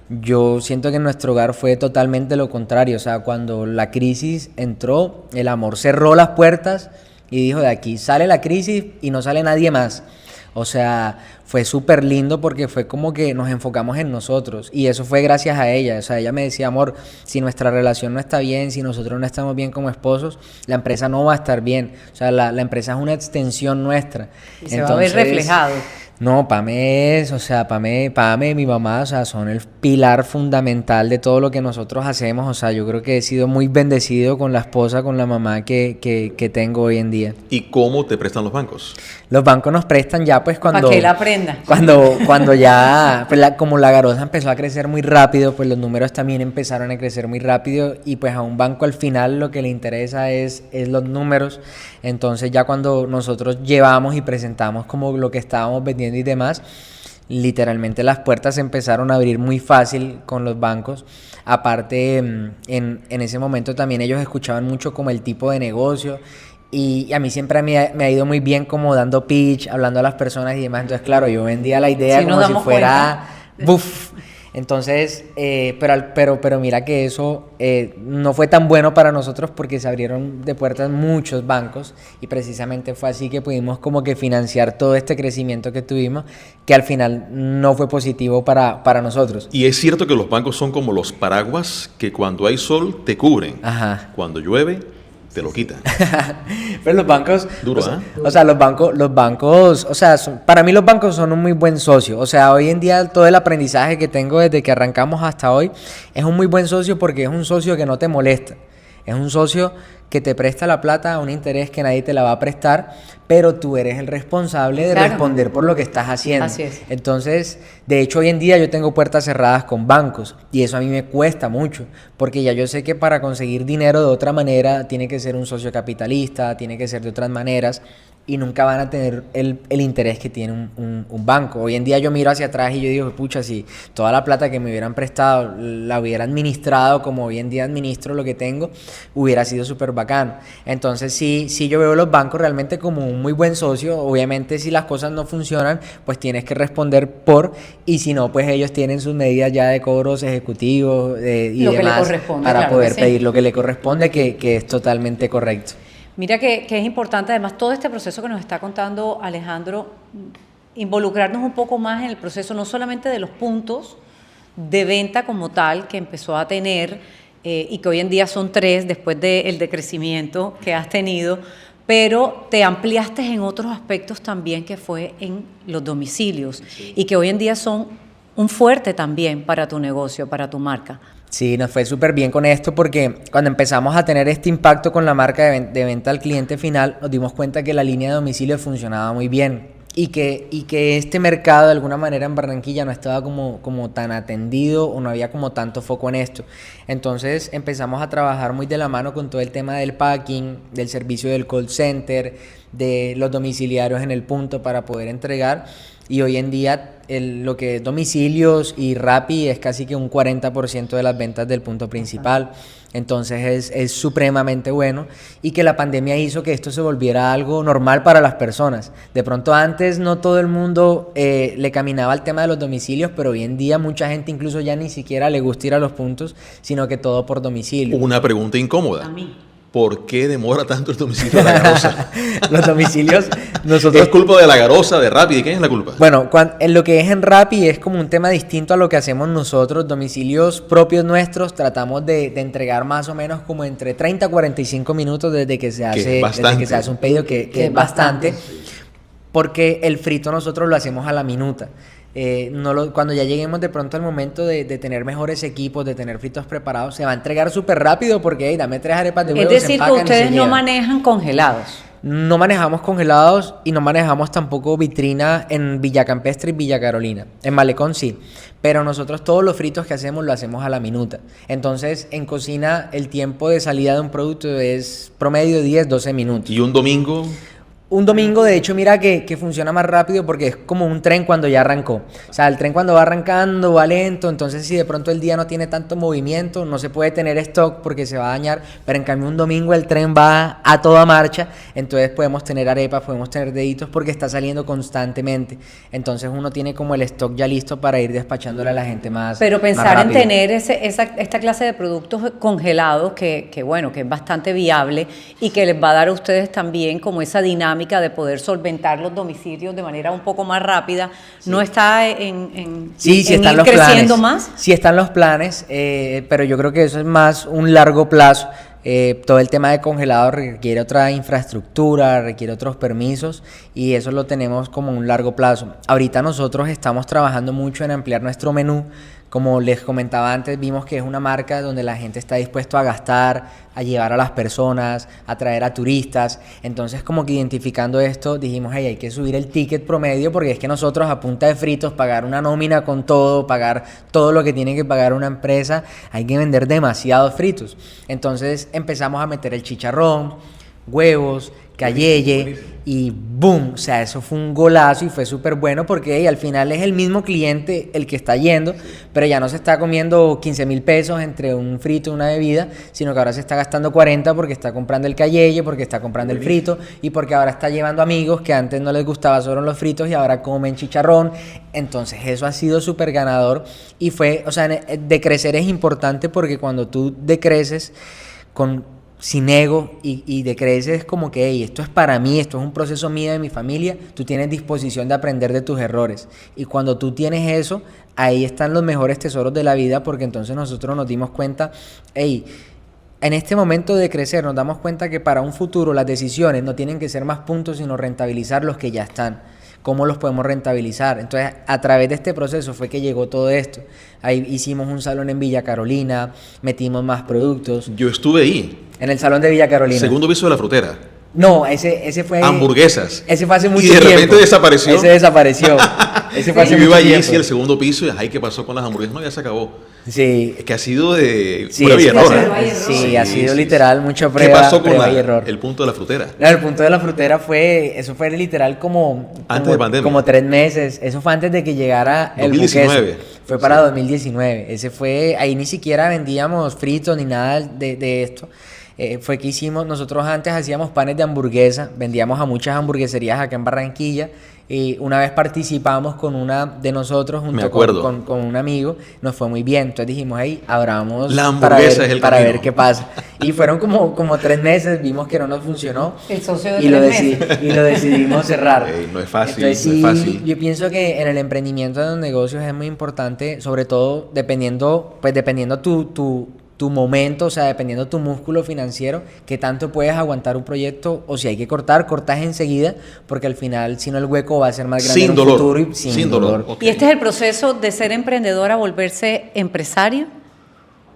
Yo siento que en nuestro hogar fue totalmente lo contrario. O sea, cuando la crisis entró, el amor cerró las puertas y dijo, de aquí sale la crisis y no sale nadie más. O sea, fue súper lindo porque fue como que nos enfocamos en nosotros, y eso fue gracias a ella. O sea, ella me decía, amor, si nuestra relación no está bien, si nosotros no estamos bien como esposos, la empresa no va a estar bien. O sea, la empresa es una extensión nuestra. Y se va a ver reflejado. No, Pame es, o sea, Pame y mi mamá, o sea, son el pilar fundamental de todo lo que nosotros hacemos. O sea, yo creo que he sido muy bendecido con la esposa, con la mamá que tengo hoy en día. ¿Y cómo te prestan los bancos? Los bancos nos prestan ya pues cuando... Para que él aprenda. Cuando ya, pues como la Garoza empezó a crecer muy rápido, pues los números también empezaron a crecer muy rápido, y pues a un banco al final lo que le interesa es los números. Entonces ya cuando nosotros llevamos y presentamos como lo que estábamos vendiendo y demás, literalmente las puertas se empezaron a abrir muy fácil con los bancos. Aparte, en ese momento también ellos escuchaban mucho como el tipo de negocio, y a mí siempre me ha ido muy bien como dando pitch, hablando a las personas y demás. Entonces, claro, yo vendía la idea sí, como si fuera ¡buf! Entonces, pero mira que eso no fue tan bueno para nosotros porque se abrieron de puertas muchos bancos, y precisamente fue así que pudimos como que financiar todo este crecimiento que tuvimos, que al final no fue positivo para nosotros. Y es cierto que los bancos son como los paraguas que cuando hay sol te cubren. Ajá. Cuando llueve te lo quitan. Pero los bancos, Duro, o sea, los bancos, o sea, para mí los bancos son un muy buen socio. O sea, hoy en día todo el aprendizaje que tengo desde que arrancamos hasta hoy es un muy buen socio, porque es un socio que no te molesta. Es un socio que te presta la plata a un interés que nadie te la va a prestar, pero tú eres el responsable de responder por lo que estás haciendo. Así es. Entonces, de hecho, hoy en día yo tengo puertas cerradas con bancos, y eso a mí me cuesta mucho, porque ya yo sé que para conseguir dinero de otra manera tiene que ser un socio capitalista, tiene que ser de otras maneras, y nunca van a tener el interés que tiene un banco. Hoy en día yo miro hacia atrás y yo digo, pucha, si toda la plata que me hubieran prestado la hubiera administrado como hoy en día administro lo que tengo, hubiera sido súper bacano. Entonces sí yo veo los bancos realmente como un muy buen socio. Obviamente si las cosas no funcionan, pues tienes que responder y si no, pues ellos tienen sus medidas ya de cobros ejecutivos y lo demás para claro, poder pedir lo que le corresponde, que es totalmente correcto. Mira que es importante, además, todo este proceso que nos está contando Alejandro, involucrarnos un poco más en el proceso, no solamente de los puntos de venta como tal que empezó a tener, y que hoy en día son 3 después del decrecimiento que has tenido, pero te ampliaste en otros aspectos también, que fue en los domicilios, y que hoy en día son un fuerte también para tu negocio, para tu marca. Sí, nos fue súper bien con esto porque cuando empezamos a tener este impacto con la marca de venta al cliente final, nos dimos cuenta que la línea de domicilio funcionaba muy bien y que este mercado de alguna manera en Barranquilla no estaba como tan atendido o no había como tanto foco en esto. Entonces empezamos a trabajar muy de la mano con todo el tema del packing, del servicio del call center, de los domiciliarios en el punto para poder entregar. Y hoy en día lo que es domicilios y Rappi es casi que un 40% de las ventas del punto principal. Entonces es supremamente bueno y que la pandemia hizo que esto se volviera algo normal para las personas. De pronto antes no todo el mundo le caminaba al tema de los domicilios, pero hoy en día mucha gente incluso ya ni siquiera le gusta ir a los puntos, sino que todo por domicilio. Una pregunta incómoda. A mí. ¿Por qué demora tanto el domicilio de la Garosa? Los domicilios, nosotros... ¿Es culpa de la Garosa, de Rappi? ¿De quién es la culpa? Bueno, en lo que es en Rappi es como un tema distinto a lo que hacemos nosotros. Domicilios propios nuestros tratamos de entregar más o menos como entre 30 a 45 minutos desde que se hace un pedido, que es bastante, porque el frito nosotros lo hacemos a la minuta. Cuando ya lleguemos de pronto al momento de tener mejores equipos, de tener fritos preparados, se va a entregar súper rápido porque hey, dame 3 arepas de huevo. Es decir, que ustedes no manejan congelados. No manejamos congelados y no manejamos tampoco vitrina en Villa Campestre y Villa Carolina. En Malecón sí, pero nosotros todos los fritos que hacemos lo hacemos a la minuta. Entonces en cocina el tiempo de salida de un producto es promedio 10-12 minutos. ¿Y un domingo? Un domingo, de hecho, mira que funciona más rápido porque es como un tren cuando ya arrancó. O sea, el tren cuando va arrancando va lento, entonces si de pronto el día no tiene tanto movimiento, no se puede tener stock porque se va a dañar, pero en cambio un domingo el tren va a toda marcha, entonces podemos tener arepas, podemos tener deditos porque está saliendo constantemente. Entonces uno tiene como el stock ya listo para ir despachándole a la gente más Pero pensar más en rápido. tener esta clase de productos congelados que bueno, que es bastante viable y que les va a dar a ustedes también como esa dinámica de poder solventar los domicilios de manera un poco más rápida, sí. ¿No está sí, están ir los creciendo planes. más? Sí están los planes, pero yo creo que eso es más un largo plazo. Todo el tema de congelado requiere otra infraestructura, requiere otros permisos y eso lo tenemos como un largo plazo. Ahorita nosotros estamos trabajando mucho en ampliar nuestro menú. Como les comentaba antes, vimos que es una marca donde la gente está dispuesto a gastar, a llevar a las personas, a traer a turistas. Entonces, como que identificando esto, dijimos, hey, hay que subir el ticket promedio porque es que nosotros a punta de fritos, pagar una nómina con todo, pagar todo lo que tiene que pagar una empresa, hay que vender demasiados fritos. Entonces, empezamos a meter el chicharrón, huevos, cayeye y boom, o sea, eso fue un golazo y fue súper bueno porque hey, al final es el mismo cliente el que está yendo, pero ya no se está comiendo 15,000 pesos entre un frito y una bebida, sino que ahora se está gastando 40 porque está comprando el cayeye, porque está comprando el frito y porque ahora está llevando amigos que antes no les gustaba solo los fritos y ahora comen chicharrón. Entonces eso ha sido súper ganador y fue, o sea, decrecer es importante porque cuando tú decreces sin ego y decreces como que hey, esto es para mí, esto es un proceso mío de mi familia, tú tienes disposición de aprender de tus errores y cuando tú tienes eso, ahí están los mejores tesoros de la vida porque entonces nosotros nos dimos cuenta, hey, en este momento de crecer nos damos cuenta que para un futuro las decisiones no tienen que ser más puntos sino rentabilizar los que ya están. ¿Cómo los podemos rentabilizar? Entonces, a través de este proceso fue que llegó todo esto. Ahí hicimos un salón en Villa Carolina, metimos más productos. Yo estuve ahí. En el salón de Villa Carolina. Segundo piso de la frutera. No, ese fue... Hamburguesas. Ese fue hace mucho tiempo. Y de repente tiempo. desapareció. Ese desapareció. Ese fue hace yo mucho iba allí, tiempo. sí, el segundo piso, y ay, ¿qué pasó con las hamburguesas? No, ya se acabó. Sí. Es que ha sido de Sí, prueba y error. Sí, ha sido literal mucha prueba, ¿Qué pasó con y error. el punto de la frutera? No, el punto de la frutera eso fue literal antes de pandemia. Como 3 meses. Eso fue antes de que llegara 2019. el buqueso. Fue para 2019. Ese fue, ahí ni siquiera vendíamos fritos ni nada de esto. Fue que hicimos, nosotros antes hacíamos panes de hamburguesa, vendíamos a muchas hamburgueserías acá en Barranquilla y una vez participamos con una de nosotros junto con un amigo, nos fue muy bien, entonces dijimos, hey, abramos la hamburguesa para ver qué pasa. Y fueron como 3 meses, vimos que no nos funcionó el socio de y lo decidimos cerrar. No es fácil, entonces, no es fácil. Yo pienso que en el emprendimiento de los negocios es muy importante, sobre todo dependiendo tu tu momento, o sea, dependiendo tu músculo financiero, qué tanto puedes aguantar un proyecto, o si hay que cortar, cortas enseguida, porque al final, si no, el hueco va a ser más grande Sin en dolor. un futuro y sin dolor. Ok. ¿Y este es el proceso de ser emprendedor a volverse empresario?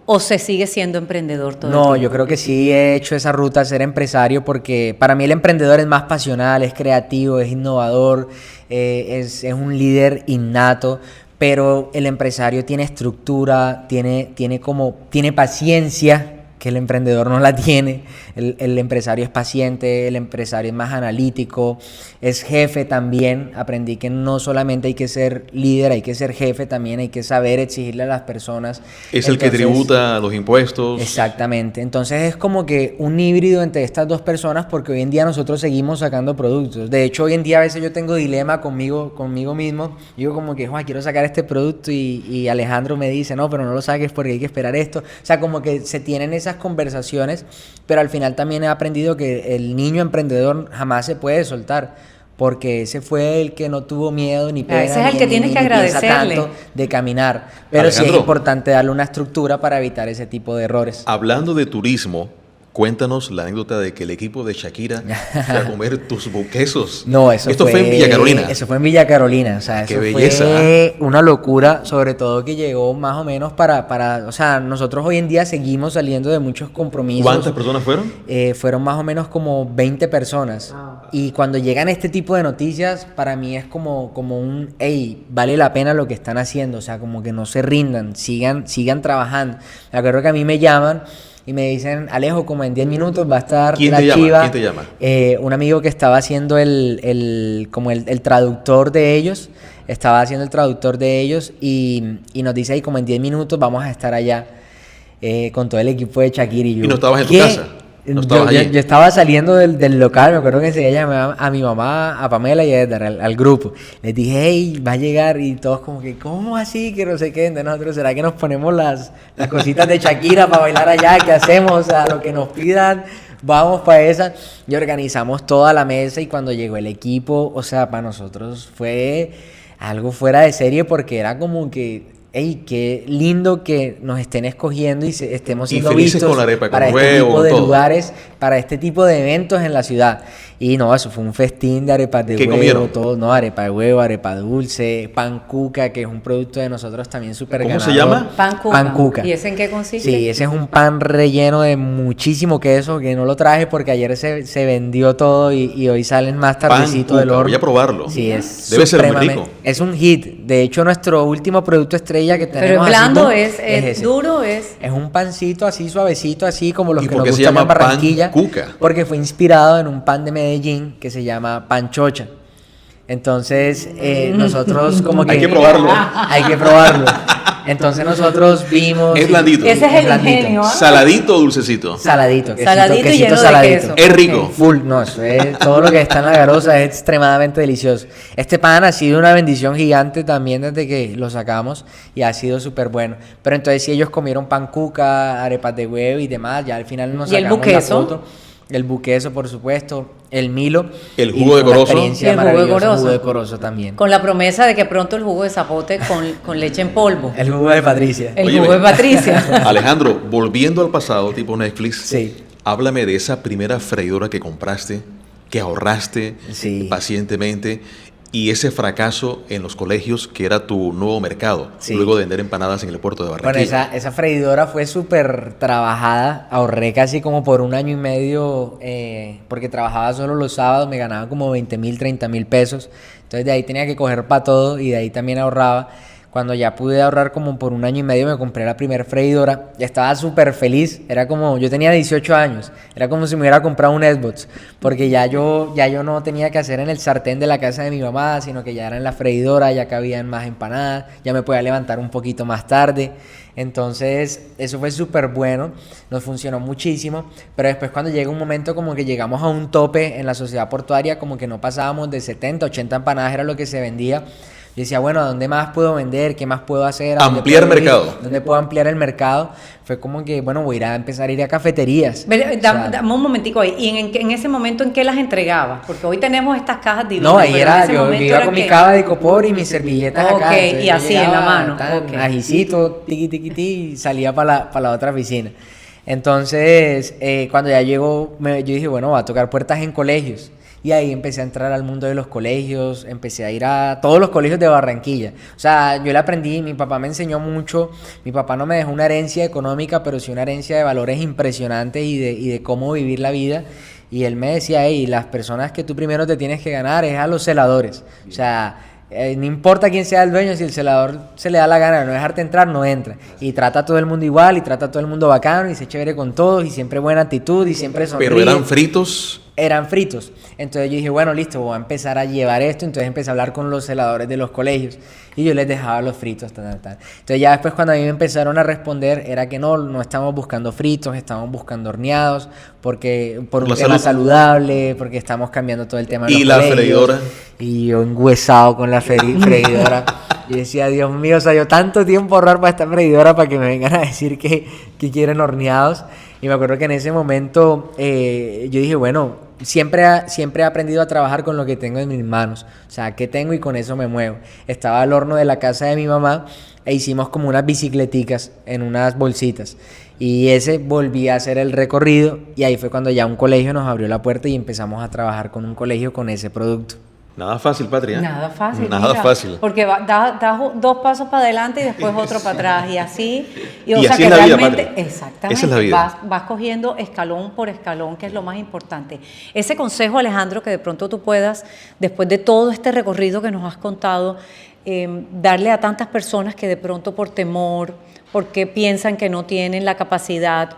¿O se sigue siendo emprendedor todo el No, tiempo? yo creo que sí he hecho esa ruta a ser empresario porque para mí el emprendedor es más pasional, es creativo, es innovador, es un líder innato, pero el empresario tiene estructura, tiene paciencia, que el emprendedor no la tiene. El empresario es paciente, el empresario es más analítico, es jefe también. Aprendí que no solamente hay que ser líder, hay que ser jefe también, hay que saber exigirle a las personas. Es el que tributa los impuestos. Exactamente. Entonces es como que un híbrido entre estas dos personas porque hoy en día nosotros seguimos sacando productos. De hecho, hoy en día a veces yo tengo dilema conmigo mismo. Digo como que, quiero sacar este producto y Alejandro me dice, no, pero no lo saques porque hay que esperar esto. O sea, como que se tienen esas conversaciones, pero al final también he aprendido que el niño emprendedor jamás se puede soltar, porque ese fue el que no tuvo miedo ni pena, ese es el que tienes que piensa agradecerle. tanto de caminar, pero sí es Alejandro, importante darle una estructura para evitar ese tipo de errores. hablando de turismo, cuéntanos la anécdota de que el equipo de Shakira fue a comer tus buquesos. No, eso Esto fue en Villa Carolina. Eso fue en Villa Carolina, o sea, Qué eso belleza. fue una locura, sobre todo que llegó más o menos o sea, nosotros hoy en día seguimos saliendo de muchos compromisos. ¿Cuántas personas fueron? Fueron más o menos como 20 personas. Y cuando llegan este tipo de noticias, para mí es como un, hey, vale la pena lo que están haciendo, o sea, como que no se rindan, sigan trabajando. Me acuerdo que a mí me llaman y me dicen, Alejo, como en 10 minutos va a estar ¿Quién la te llama? chiva. ¿Quién te llama? Un amigo que estaba haciendo el traductor de ellos, y nos dice ahí como en 10 minutos vamos a estar allá con todo el equipo de Shakira y yo. ¿Y no estabas en tu ¿Qué? casa? ¿No estabas allí? Yo estaba saliendo del local, me acuerdo que enseguida llamé a mi mamá, a Pamela y a Edgar, al grupo. Les dije, hey, va a llegar, y todos como que, ¿cómo así? Que no sé qué, de nosotros, ¿será que nos ponemos las cositas de Shakira para bailar allá? ¿Qué hacemos? O sea, lo que nos pidan, vamos para esa. Y organizamos toda la mesa, y cuando llegó el equipo, o sea, para nosotros fue algo fuera de serie porque era como que, hey, qué lindo que nos estén escogiendo y estemos siendo felices vistos con la arepa, para con este huevo, tipo con de todo. lugares, para este tipo de eventos en la ciudad. Y no, eso fue un festín de arepas de ¿Qué huevo, comieron? todo, no, arepa de huevo, arepa dulce, pan cuca, que es un producto de nosotros también súper ¿Cómo ganador. se llama? Pan cuca. Pan cuca. ¿Y ese en qué consiste? Sí, ese es un pan relleno de muchísimo queso, que no lo traje porque ayer se vendió todo y hoy salen más tardecito Pan del cuca, horno. voy a probarlo. Sí, es Debe ser muy supremamente- rico. Es un hit. De hecho, nuestro último producto estrella que tenemos Pero es así, blando, boom, es ese. duro, es... Es un pancito así suavecito, así como los ¿Y que por nos qué se gustan llama en Barranquilla. pan cuca? Porque fue inspirado en un pan de Medellín que se llama panchocha. Entonces, nosotros como que... Hay que probarlo. Hay que probarlo. Entonces nosotros vimos... Es blandito. Ese es el blandito. ingenio, ¿ah? ¿Saladito o dulcecito? Saladito. quesito- Saladito y quesito lleno de saladito. queso. Es rico. Ok. Full, no, eso es, todo lo que está en la garoza es extremadamente delicioso. Este pan ha sido una bendición gigante también desde que lo sacamos y ha sido súper bueno. Pero entonces si ellos comieron pan cuca, arepas de huevo y demás, ya al final nos ¿Y el sacamos la buqueso? foto. El buqueso, por supuesto, el Milo. El y jugo de fue una corozo. experiencia Y el jugo de maravillosa, corozo. jugo de corozo también. Con la promesa de que pronto el jugo de zapote con leche en polvo. El jugo de Patricia. El Óyeme. jugo de Patricia. Alejandro, volviendo al pasado, tipo Netflix, Sí. háblame de esa primera freidora que compraste, que ahorraste Sí. pacientemente, y ese fracaso en los colegios que era tu nuevo mercado, Sí. luego de vender empanadas en el puerto de Bueno, Barranquilla. esa freidora fue súper trabajada. Ahorré casi como por 1 año y medio porque trabajaba solo los sábados, me ganaba como 20,000, 30,000 pesos. Entonces de ahí tenía que coger para todo y de ahí también ahorraba. Cuando ya pude ahorrar como por 1 año y medio me compré la primera freidora. Ya estaba súper feliz. Era como, yo tenía 18 años. Era como si me hubiera comprado un Xbox. Porque ya yo no tenía que hacer en el sartén de la casa de mi mamá, sino que ya era en la freidora, ya cabían más empanadas, ya me podía levantar un poquito más tarde. Entonces, eso fue súper bueno, nos funcionó muchísimo, pero después cuando llega un momento como que llegamos a un tope en la sociedad portuaria, como que no pasábamos de 70, 80 empanadas, era lo que se vendía. decía, bueno, ¿a dónde más puedo vender? ¿Qué más puedo hacer? ¿A dónde Ampliar puedo ir? mercado. ¿Dónde puedo ampliar el mercado? Fue como que, bueno, voy a empezar a ir a cafeterías. Dame un momentico ahí. ¿Y en ese momento en qué las entregabas? Porque hoy tenemos estas cajas divinas. No, ahí pero en era, ese yo momento iba era con mi que- cava de copor y mis servilletas Ok, acá. Entonces y yo así en la llegaba, mano, tan, ok. ajicito, tiqui, tiqui, ti, y salía para la otra oficina. Entonces, cuando ya llegó, yo dije, bueno, va a tocar puertas en colegios. Y ahí empecé a entrar al mundo de los colegios, empecé a ir a todos los colegios de Barranquilla. O sea, yo le aprendí, mi papá me enseñó mucho, mi papá no me dejó una herencia económica, pero sí una herencia de valores impresionantes y de cómo vivir la vida. Y él me decía, hey, las personas que tú primero te tienes que ganar es a los celadores. O sea, no importa quién sea el dueño, si el celador se le da la gana de no dejarte entrar, no entra. Y trata a todo el mundo igual, y trata a todo el mundo bacano, y se chévere con todos, y siempre buena actitud, y siempre sonríe. Pero eran fritos. Eran fritos. Entonces yo dije, bueno, listo, voy a empezar a llevar esto. Entonces empecé a hablar con los celadores de los colegios y yo les dejaba los fritos, tal. Entonces ya después cuando a mí me empezaron a responder era que no estamos buscando fritos, estamos buscando horneados, porque por un La tema salud. saludable, porque estamos cambiando todo el tema de Y los la colegios. freidora. Y yo engüesado con la freidora. Yo decía, Dios mío, o sea, yo tanto tiempo ahorrar para esta freidora para que me vengan a decir que quieren horneados. Y me acuerdo que en ese momento yo dije, bueno, siempre he aprendido a trabajar con lo que tengo en mis manos. O sea, ¿qué tengo? Y con eso me muevo. Estaba al horno de la casa de mi mamá e hicimos como unas bicicleticas en unas bolsitas. Y ese volví a hacer el recorrido y ahí fue cuando ya un colegio nos abrió la puerta y empezamos a trabajar con un colegio con ese producto. Nada fácil, Patria. Nada fácil. Nada mira, fácil. Porque das dos pasos para adelante y después otro para atrás y así. Y así es la vida, Patria. Exactamente. Esa es la vida. Vas cogiendo escalón por escalón, que es lo más importante. Ese consejo, Alejandro, que de pronto tú puedas, después de todo este recorrido que nos has contado, darle a tantas personas que de pronto por temor, porque piensan que no tienen la capacidad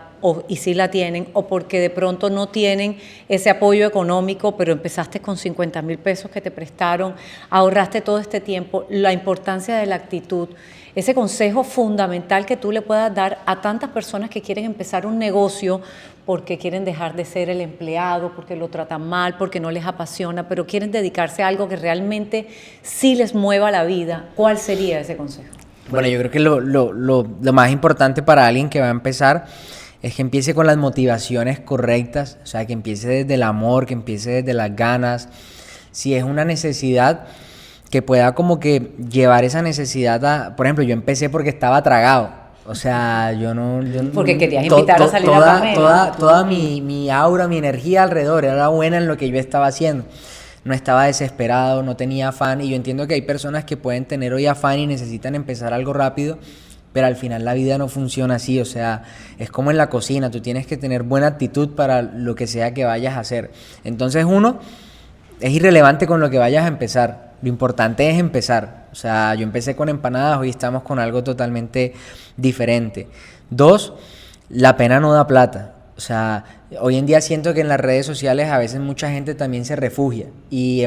y sí la tienen, o porque de pronto no tienen ese apoyo económico, pero empezaste con 50,000 pesos que te prestaron, ahorraste todo este tiempo, la importancia de la actitud, ese consejo fundamental que tú le puedas dar a tantas personas que quieren empezar un negocio porque quieren dejar de ser el empleado, porque lo tratan mal, porque no les apasiona, pero quieren dedicarse a algo que realmente sí les mueva la vida. ¿Cuál sería ese consejo? Bueno, yo creo que lo más importante para alguien que va a empezar es que empiece con las motivaciones correctas, o sea, que empiece desde el amor, que empiece desde las ganas. Si es una necesidad, que pueda como que llevar esa necesidad a... Por ejemplo, yo empecé porque estaba tragado. O sea, yo no... Porque querías invitar a salir a Pamela. Toda mi aura, mi energía alrededor era buena en lo que yo estaba haciendo. No estaba desesperado, no tenía afán. Y yo entiendo que hay personas que pueden tener hoy afán y necesitan empezar algo rápido, pero al final la vida no funciona así. O sea, es como en la cocina, tú tienes que tener buena actitud para lo que sea que vayas a hacer. Entonces, uno, es irrelevante con lo que vayas a empezar. Lo importante es empezar. O sea, yo empecé con empanadas, hoy estamos con algo totalmente diferente. Dos, la pena no da plata. O sea, hoy en día siento que en las redes sociales a veces mucha gente también se refugia y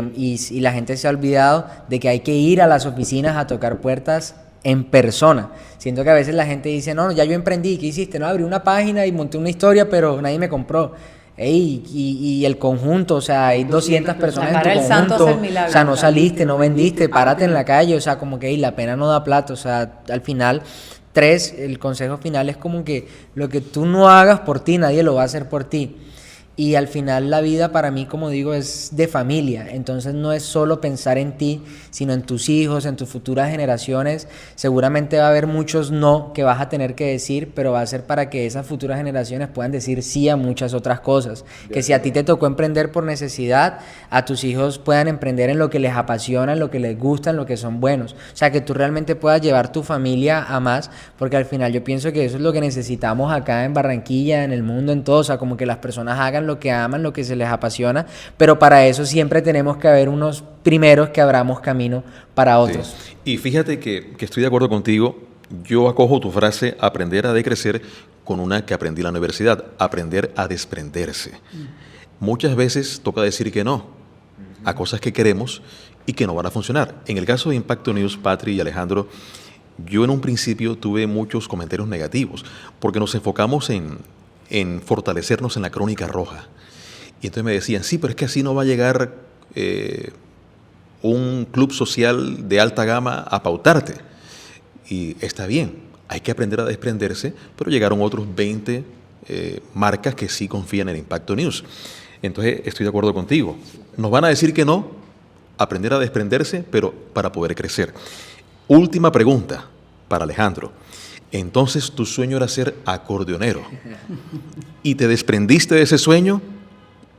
la gente se ha olvidado de que hay que ir a las oficinas a tocar puertas en persona. Siento que a veces la gente dice, no, ya yo emprendí, ¿qué hiciste? No, abrí una página y monté una historia, pero nadie me compró. Ey, y el conjunto, o sea, hay 200 personas en tu Sacar el santo conjunto, es el milagro. o sea, no saliste, no vendiste, párate en la calle, o sea, como que ey, la pena no da plata, o sea, al final, el consejo final es como que lo que tú no hagas por ti, nadie lo va a hacer por ti. Y al final la vida para mí, como digo, es de familia. Entonces no es solo pensar en ti, sino en tus hijos, en tus futuras generaciones. Seguramente va a haber muchos no que vas a tener que decir, pero va a ser para que esas futuras generaciones puedan decir sí a muchas otras cosas. Que si a ti te tocó emprender por necesidad, a tus hijos puedan emprender en lo que les apasiona, en lo que les gusta, en lo que son buenos. O sea, que tú realmente puedas llevar tu familia a más, porque al final yo pienso que eso es lo que necesitamos acá en Barranquilla, en el mundo, en todo. O sea, como que las personas hagan lo que aman, lo que se les apasiona, pero para eso siempre tenemos que haber unos primeros que abramos camino para otros. Sí. Y fíjate que estoy de acuerdo contigo. Yo acojo tu frase, aprender a decrecer, con una que aprendí en la universidad, aprender a desprenderse. Muchas veces toca decir que no a cosas que queremos y que no van a funcionar. En el caso de Impacto News, Patri y Alejandro, yo en un principio tuve muchos comentarios negativos, porque nos enfocamos en fortalecernos en la crónica roja. Y entonces me decían, sí, pero es que así no va a llegar un club social de alta gama a pautarte. Y está bien, hay que aprender a desprenderse, pero llegaron otros 20 marcas que sí confían en Impacto News. Entonces, estoy de acuerdo contigo. Nos van a decir que no, aprender a desprenderse, pero para poder crecer. Última pregunta para Alejandro. Entonces, tu sueño era ser acordeonero y te desprendiste de ese sueño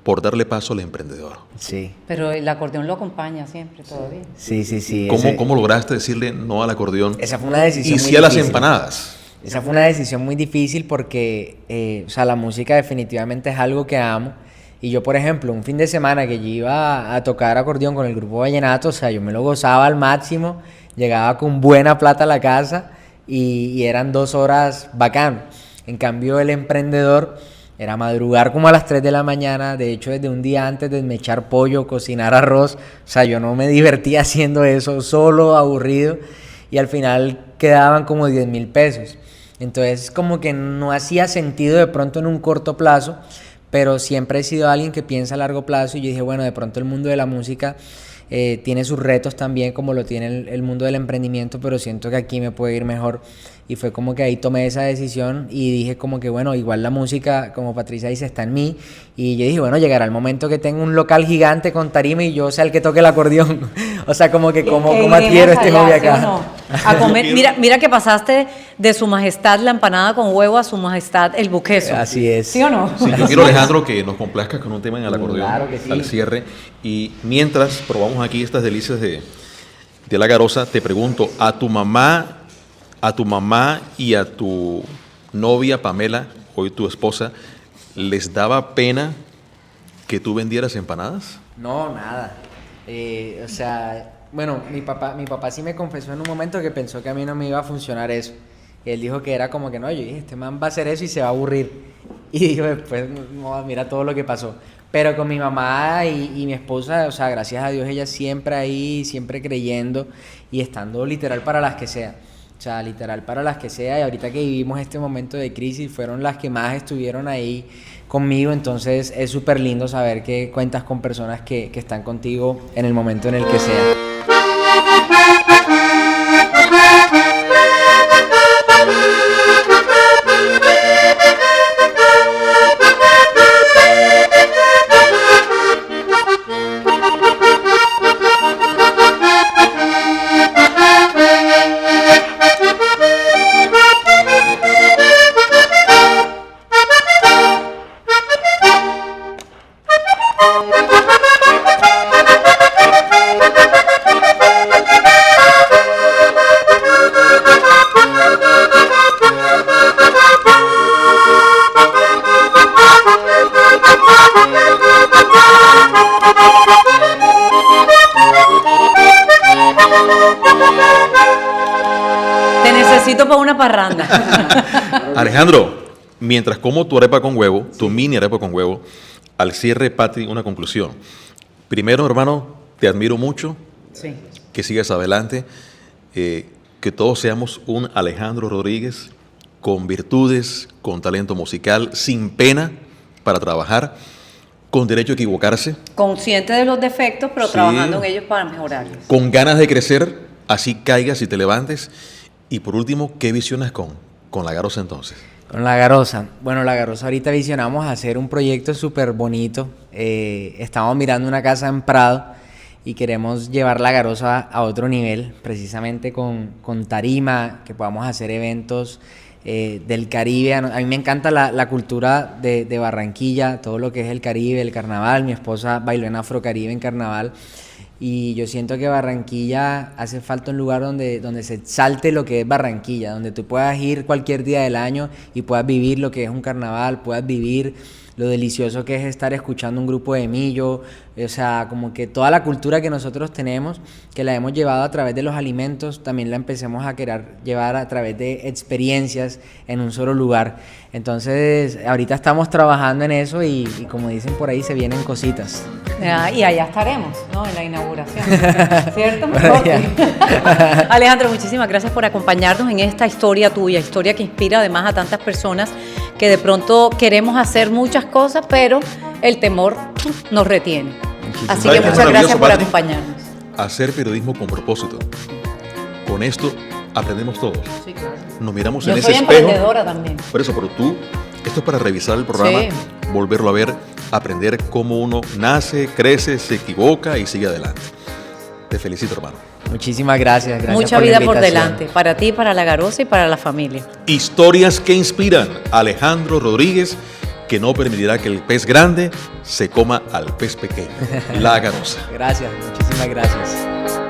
por darle paso al emprendedor. Sí. Pero el acordeón lo acompaña siempre todavía. Sí. ¿Cómo lograste decirle no al acordeón? Esa fue una decisión Y muy sí a las difícil. empanadas. Esa fue una decisión muy difícil porque, o sea, la música definitivamente es algo que amo. Y yo, por ejemplo, un fin de semana que yo iba a tocar acordeón con el grupo Vallenato, o sea, yo me lo gozaba al máximo, llegaba con buena plata a la casa y eran 2 horas bacán. En cambio, el emprendedor era madrugar como a las 3 de la mañana, de hecho, desde un día antes desmechar pollo, cocinar arroz, o sea, yo no me divertía haciendo eso, solo, aburrido, y al final quedaban como 10.000 pesos. Entonces, como que no hacía sentido de pronto en un corto plazo, pero siempre he sido alguien que piensa a largo plazo y yo dije, bueno, de pronto el mundo de la música tiene sus retos también como lo tiene el mundo del emprendimiento, pero siento que aquí me puede ir mejor y fue como que ahí tomé esa decisión y dije como que bueno, igual la música, como Patricia dice, está en mí y yo dije, bueno, llegará el momento que tenga un local gigante con tarima y yo sea el que toque el acordeón. O sea, como que cómo adquiero este hobby acá. ¿Sí o no? A comer, mira que pasaste de Su Majestad la empanada con huevo a Su Majestad el buqueso. Así es. ¿Sí o no? Sí, yo quiero, Alejandro, que nos complazcas con un tema en el acordeón, Claro que sí. al cierre. Y mientras probamos aquí estas delicias de la garosa, te pregunto, a tu mamá y a tu novia Pamela, hoy tu esposa, ¿les daba pena que tú vendieras empanadas? No, nada. O sea, bueno, mi papá sí me confesó en un momento que pensó que a mí no me iba a funcionar eso. Y él dijo que era como que no, yo dije, este man va a hacer eso y se va a aburrir. Y dijo después, no, mira todo lo que pasó. Pero con mi mamá y mi esposa, o sea, gracias a Dios, ella siempre ahí, siempre creyendo y estando literal para las que sea. O sea, literal para las que sea. Y ahorita que vivimos este momento de crisis, fueron las que más estuvieron ahí conmigo. Entonces es súper lindo saber que cuentas con personas que están contigo en el momento en el que sea. Te necesito para una parranda. Alejandro, mientras como tu arepa con huevo, tu mini arepa con huevo, al cierre, Pati, una conclusión. Primero, hermano, te admiro mucho, Sí. que sigas adelante, que todos seamos un Alejandro Rodríguez con virtudes, con talento musical, sin pena para trabajar, con derecho a equivocarse, Consciente de los defectos, pero Sí. trabajando en ellos para mejorarlos. con ganas de crecer, así caigas y te levantes. Y por último, ¿qué visionas con la garosa entonces? Con la garosa. Bueno, la garosa ahorita visionamos hacer un proyecto súper bonito. Estamos mirando una casa en Prado y queremos llevar la garosa a otro nivel, precisamente con tarima, que podamos hacer eventos del Caribe. A mí me encanta la cultura de Barranquilla, todo lo que es el Caribe, el carnaval. Mi esposa bailó en Afrocaribe en carnaval. Y yo siento que Barranquilla hace falta un lugar donde se exalte lo que es Barranquilla, donde tú puedas ir cualquier día del año y puedas vivir lo que es un carnaval, puedas vivir lo delicioso que es estar escuchando un grupo de millo, o sea, como que toda la cultura que nosotros tenemos, que la hemos llevado a través de los alimentos, también la empecemos a querer llevar a través de experiencias en un solo lugar. Entonces, ahorita estamos trabajando en eso y como dicen por ahí, se vienen cositas. Y allá estaremos, ¿no? En la inauguración. ¿Cierto? Bueno, Ok. Alejandro, muchísimas gracias por acompañarnos en esta historia tuya, historia que inspira además a tantas personas que de pronto queremos hacer muchas cosas, pero el temor nos retiene. Así que ¿Sabes qué es muchas gracias maravilloso, por Patri? acompañarnos. hacer periodismo con propósito. Con esto aprendemos todos. Sí, claro. Nos miramos Yo en soy ese espejo. emprendedora también. Por eso, pero tú, esto es para revisar el programa, Sí. volverlo a ver, aprender cómo uno nace, crece, se equivoca y sigue adelante. Te felicito, hermano. Muchísimas gracias. Gracias Mucha por la vida por invitación. delante, para ti, para la Garosa y para la familia. Historias que inspiran. Alejandro Rodríguez, que no permitirá que el pez grande se coma al pez pequeño. La Garosa. Gracias, muchísimas gracias.